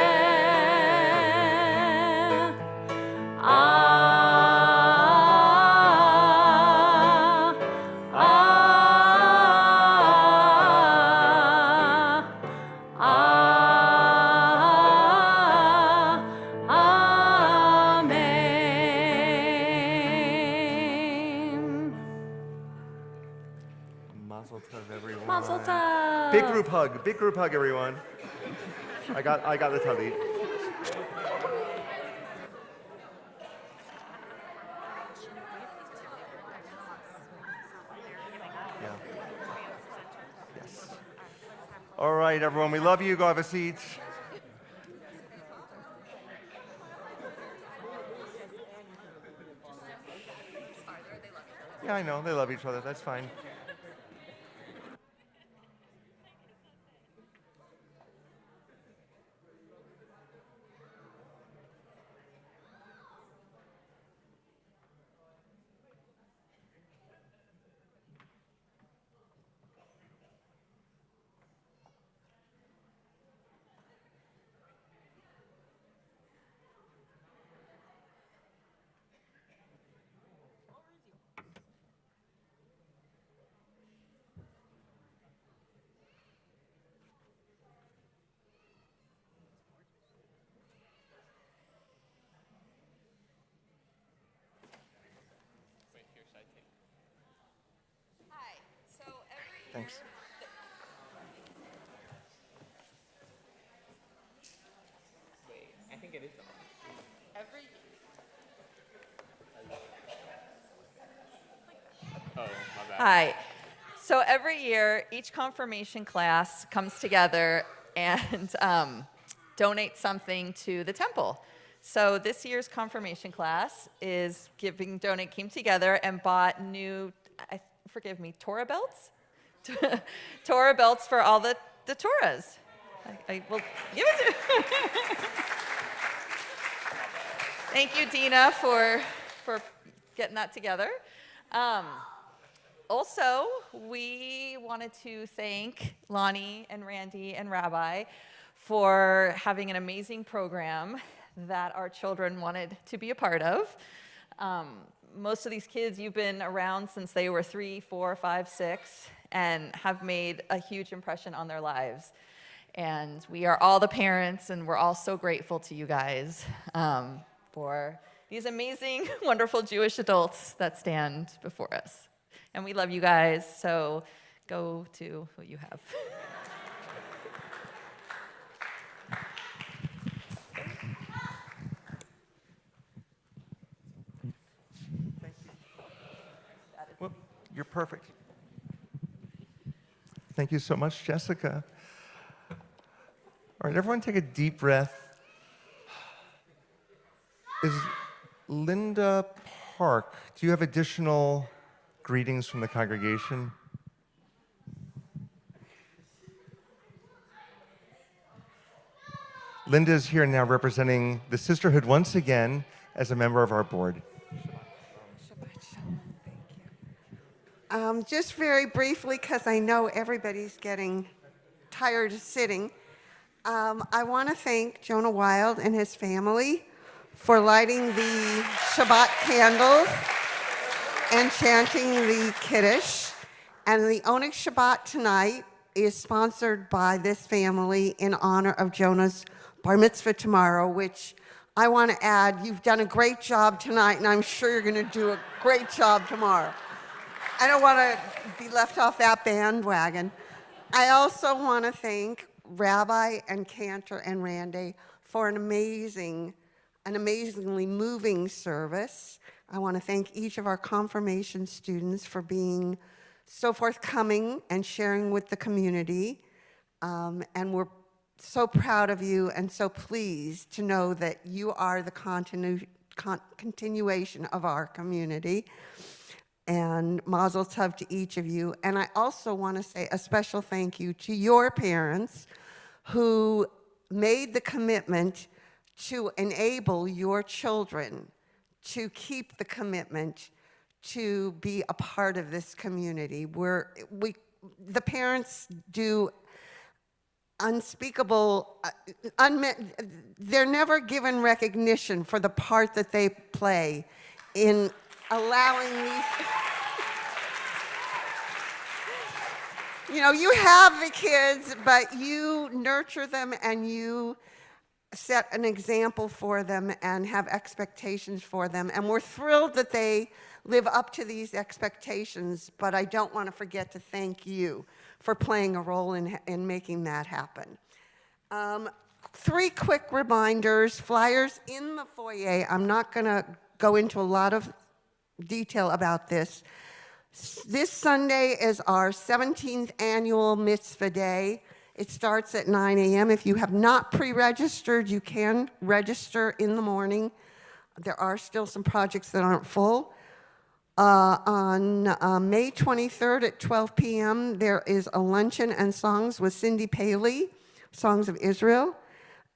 Mazel tov, everyone. Mazel tov. Big group hug, everyone. I got the talit. Yeah. Yes. All right, everyone. We love you. Go have a seat. Yeah, I know. They love each other. That's fine. Thanks. Wait, I think it is on. Oh, my bad. Hi. So every year, each confirmation class comes together and donates something to the temple. So this year's confirmation class is came together and bought new, forgive me, Torah belts? Torah belts for all the Torahs. I will give it to Thank you, Dina, for getting that together. Also, we wanted to thank Lonnie and Randy and Rabbi for having an amazing program that our children wanted to be a part of. Most of these kids, you've been around since they were 3, 4, 5, 6, and have made a huge impression on their lives. And we are all the parents, and we're all so grateful to you guys for these amazing, wonderful Jewish adults that stand before us. And we love you guys, so go to what you have. Well, you're perfect. Thank you so much, Jessica. All right, everyone take a deep breath. Is Linda Park, do you have additional greetings from the congregation? Linda is here now representing the sisterhood once again as a member of our board. Just very briefly, because I know everybody's getting tired of sitting, I want to thank Jonah Wild and his family for lighting the Shabbat candles and chanting the Kiddush. And the Oneg Shabbat tonight is sponsored by this family in honor of Jonah's bar mitzvah tomorrow, which I want to add, you've done a great job tonight, and I'm sure you're going to do a great job tomorrow. I don't want to be left off that bandwagon. I also want to thank Rabbi and Cantor and Randy for an amazingly moving service. I want to thank each of our confirmation students for being so forthcoming and sharing with the community. And we're so proud of you and so pleased to know that you are the continuation of our community. And mazel tov to each of you. And I also want to say a special thank you to your parents who made the commitment to enable your children to keep the commitment to be a part of this community. The parents do unspeakable, they're never given recognition for the part that they play in allowing these, you have the kids, but you nurture them and you set an example for them and have expectations for them. And we're thrilled that they live up to these expectations, but I don't want to forget to thank you for playing a role in making that happen. 3 quick reminders, flyers in the foyer. I'm not going to go into a lot of detail about this. This Sunday is our 17th annual Mitzvah Day. It starts at 9 a.m. If you have not pre-registered, you can register in the morning. There are still some projects that aren't full. On May 23rd at 12 p.m., there is a luncheon and songs with Cindy Paley, Songs of Israel.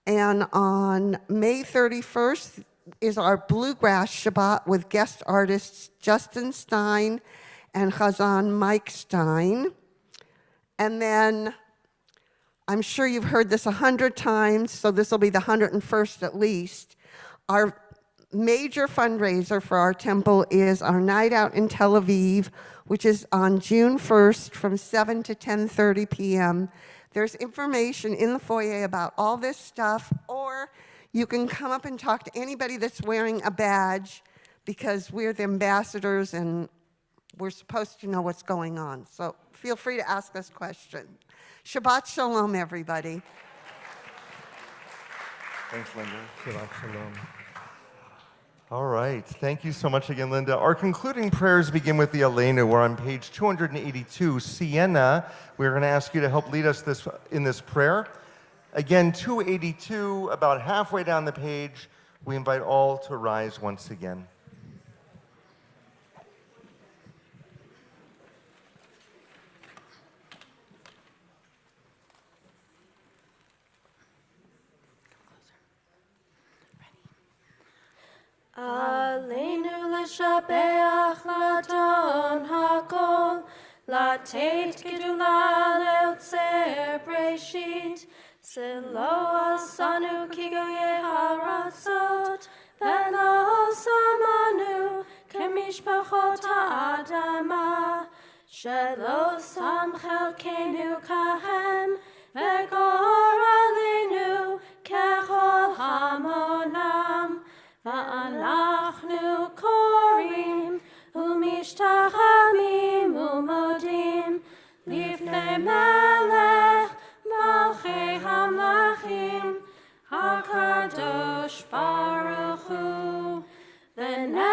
And on May 31st is our Bluegrass Shabbat with guest artists Justin Stein and Chazan Mike Stein. And then, I'm sure you've heard this 100 times, so this will be the 101st at least. Our major fundraiser for our temple is our Night Out in Tel Aviv, which is on June 1st from 7 to 10:30 p.m. There's information in the foyer about all this stuff, or you can come up and talk to anybody that's wearing a badge, because we're the ambassadors and we're supposed to know what's going on. So feel free to ask us questions. Shabbat Shalom, everybody. Thanks, Linda. Shabbat Shalom. All right. Thank you so much again, Linda. Our concluding prayers begin with the Aleinu. We're on page 282. Sienna, we're going to ask you to help lead us in this prayer. Again, 282, about halfway down the page, we invite all to rise once again. Aleinu l'shabeach l'adon hakol, לתת גדולה ליוצר בראשית, שלא עשנו כגויי הארצות, ולא שמנו כמשפחות האדמה, שלא שם חלקנו כהם, וגורלנו ככל המונם. ואנחנו קוראים ומשתחווים ומודים לפני מלך מלכי המלכים הקדוש ברוך הוא. ונאמר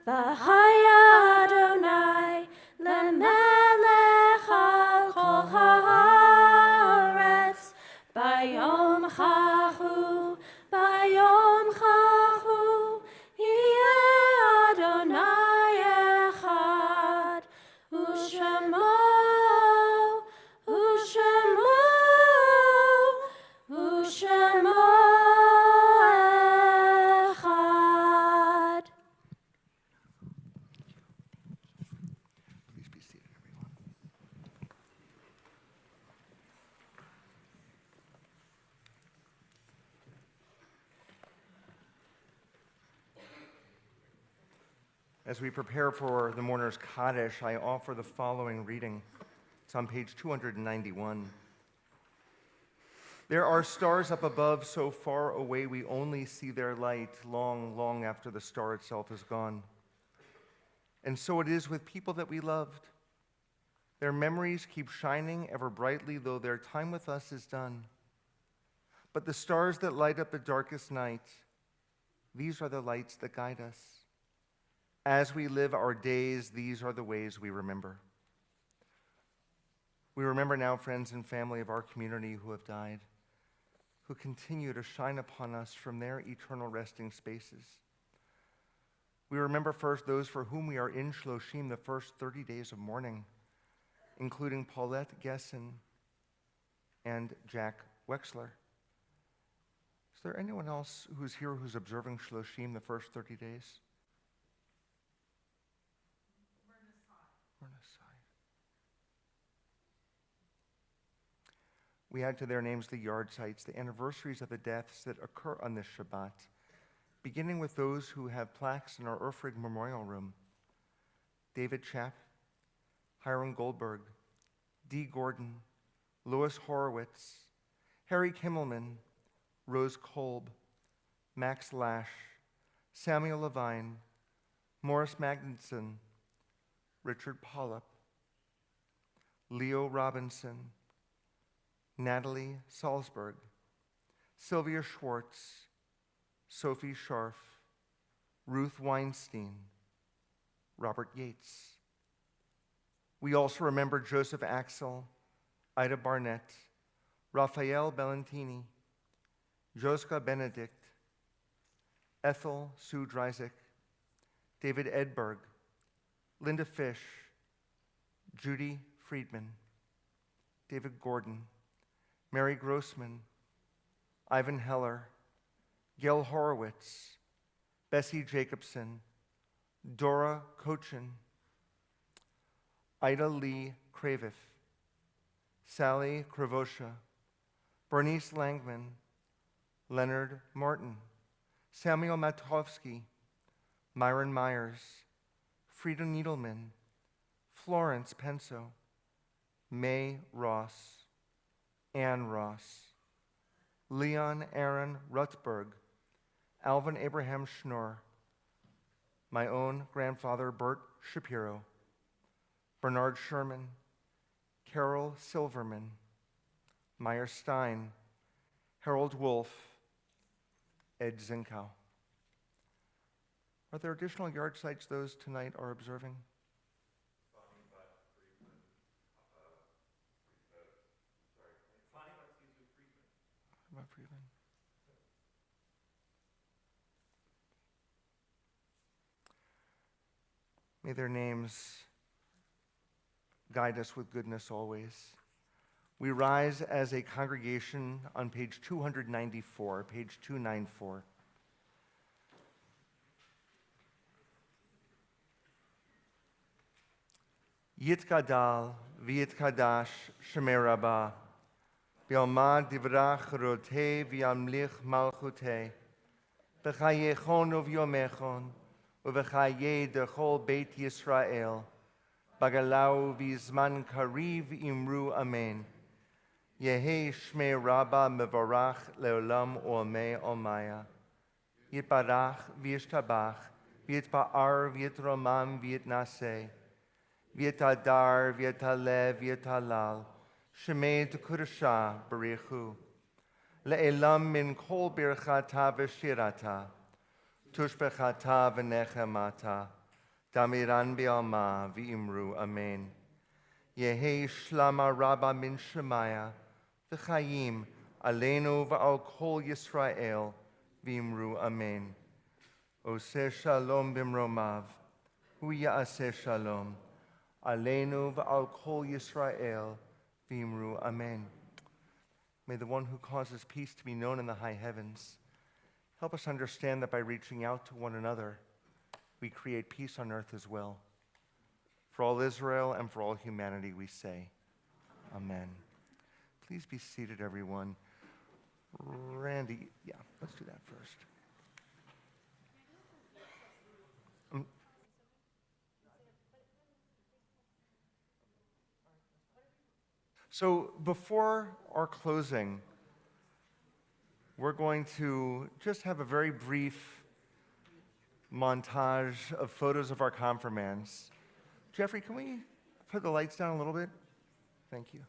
והיה אדוני למלך על כל הארץ ביום חחו ביום חחו As we prepare for the mourner's Kaddish, I offer the following reading. It's on page 291. There are stars up above, so far away we only see their light long, long after the star itself is gone. And so it is with people that we loved. Their memories keep shining ever brightly, though their time with us is done. But the stars that light up the darkest night, these are the lights that guide us. As we live our days, these are the ways we remember. We remember now friends and family of our community who have died, who continue to shine upon us from their eternal resting spaces. We remember first those for whom we are in Shloshim, the first 30 days of mourning, including Paulette Gesson and Jack Wexler. Is there anyone else who's here who's observing Shloshim the first 30 days? We add to their names the yard sites, the anniversaries of the deaths that occur on this Shabbat, beginning with those who have plaques in our Urfrig Memorial Room. David Chapp, Hiram Goldberg, Dee Gordon, Louis Horowitz, Harry Kimmelman, Rose Kolb, Max Lash, Samuel Levine, Morris Magnuson, Richard Pollock, Leo Robinson, Natalie Salzberg, Sylvia Schwartz, Sophie Scharf, Ruth Weinstein, Robert Yates. We also remember Joseph Axel, Ida Barnett, Raphael Bellantini, Joska Benedict, Ethel Sue Dreisig, David Edberg, Linda Fish, Judy Friedman, David Gordon, Mary Grossman, Ivan Heller, Gail Horowitz, Bessie Jacobson, Dora Cochin, Ida Lee Kraviff, Sally Kravosha, Bernice Langman, Leonard Martin, Samuel Matovsky, Myron Myers, Frida Needleman, Florence Penso, May Ross, Ann Ross, Leon Aaron Rutberg, Alvin Abraham Schnorr, my own grandfather Bert Shapiro, Bernard Sherman, Carol Silverman, Meyer Stein, Harold Wolf, Ed Zinkow. Are there additional yard sites those tonight are observing? Friedman. May their names guide us with goodness always. We rise as a congregation on page 294, page 294. Yitgadal v'yitkadash shemei Rabbah, v'yalmad divrach rotei v'yamlich malchutei, v'chayechon uv'yomechon, uv'chayei dechol beit Yisrael, bagalau v'zman kariv imru amen. Yehi shmei Rabbah mevarach leolam olmei olmaya. Yitbarach v'yishtabach, v'yitpa'ar v'yitromam v'yitnaseh. V'yitadar, v'yitalev, v'yitalal, shemei t'kudasha barichu, le'elam min kol birchata v'shirata, tushbechata v'nechemata, damiran bi'alma v'imru amen. Yehi shlama rabba min shemaya, v'chayim aleinu v'al kol Yisrael, v'imru amen. Oseh shalom b'mromav, hu ya'aseh shalom. Aleinu v'al kol Yisrael, v'imru amen. May the one who causes peace to be known in the high heavens help us understand that by reaching out to one another, we create peace on earth as well. For all Israel and for all humanity, we say, amen. Please be seated, everyone. Randy, yeah, let's do that first. So before our closing, we're going to just have a very brief montage of photos of our confirmands. Jeffrey, can we put the lights down a little bit? Thank you.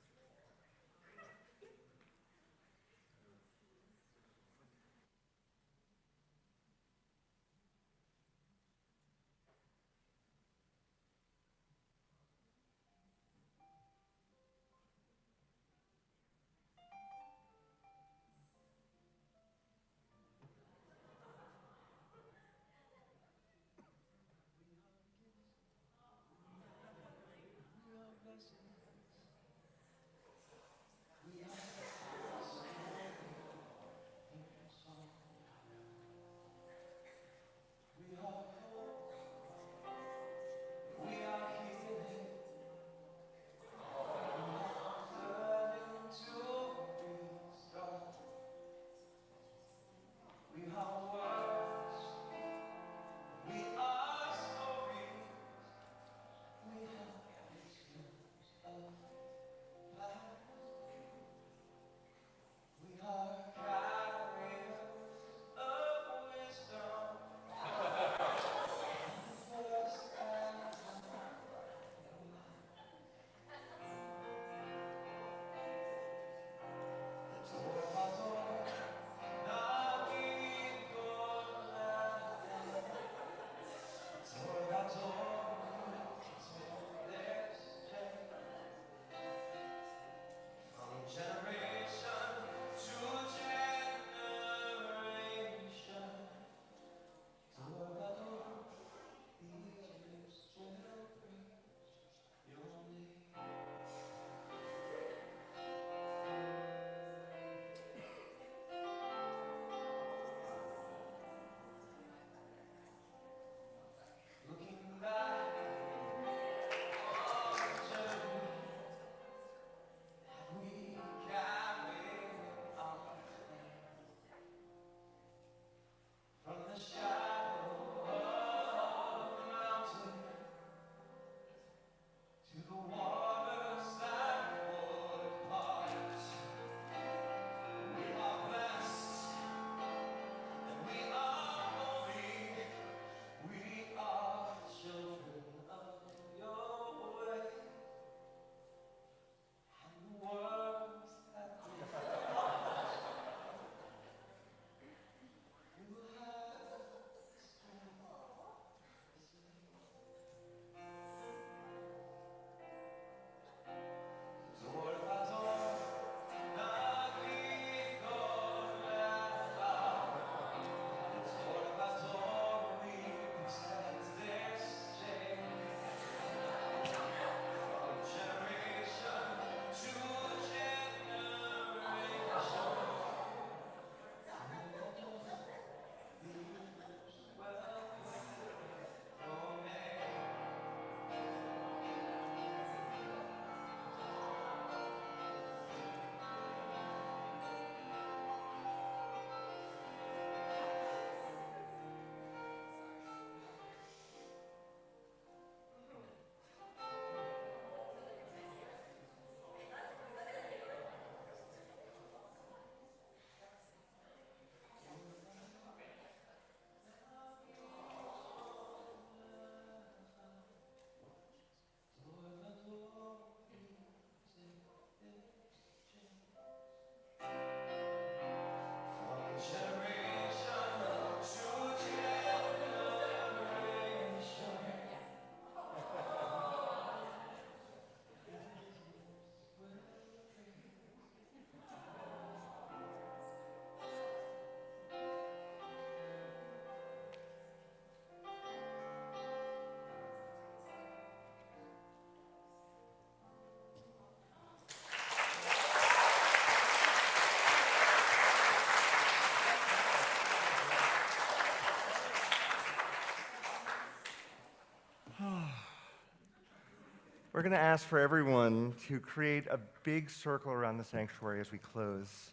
We're going to ask for everyone to create a big circle around the sanctuary as we close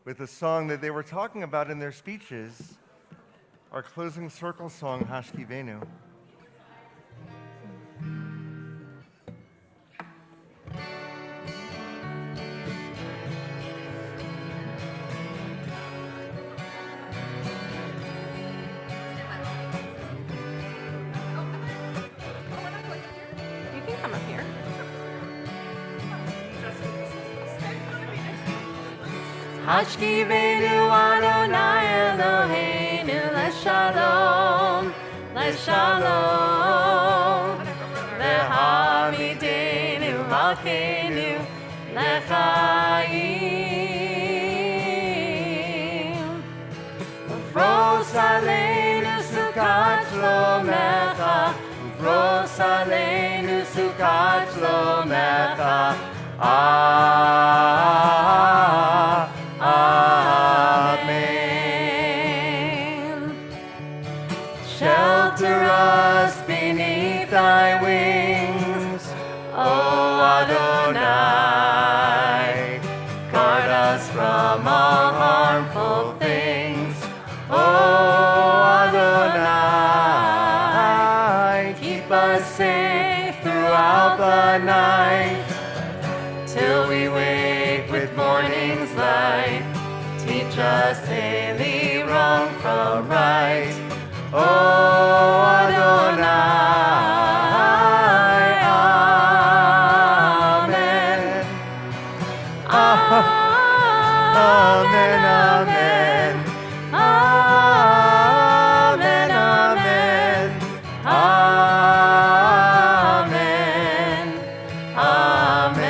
with the song that they were talking about in their speeches, our closing circle song, Hashki Venu. Hashkivenu Adonai Eloheinu Leshalom, Leshalom. Ve'hamidenu Malkeinu Lechaim. Ufros Aleinu Sukkot Shlomecha, Ufros Aleinu Sukkot Shlomecha. Amen. Shelter us beneath thy wings, O Adonai. Guard us from all harmful things, O Adonai. Keep us safe throughout the night, till we wake with morning's light. Teach us daily wrong from right, O Adonai. Amen. Amen, amen. Amen, amen. Amen. Amen.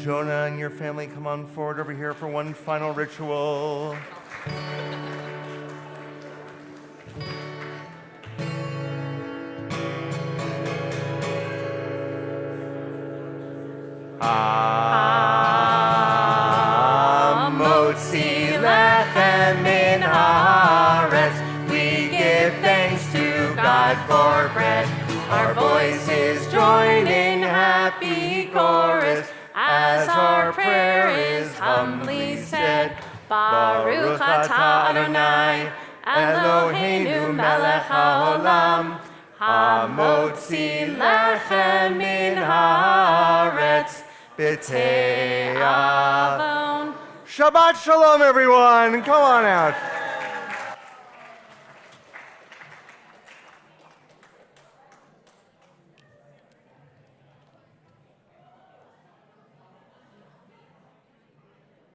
Jonah and your family, come on forward over here for one final ritual. Motzi lechem min haaretz. We give thanks to God for bread. Our voices join in happy chorus as our prayer is humbly said. Baruch atah Adonai, Eloheinu melech haolam, hamotzi lechem min haaretz b'te'avon. Shabbat shalom, everyone. Come on out.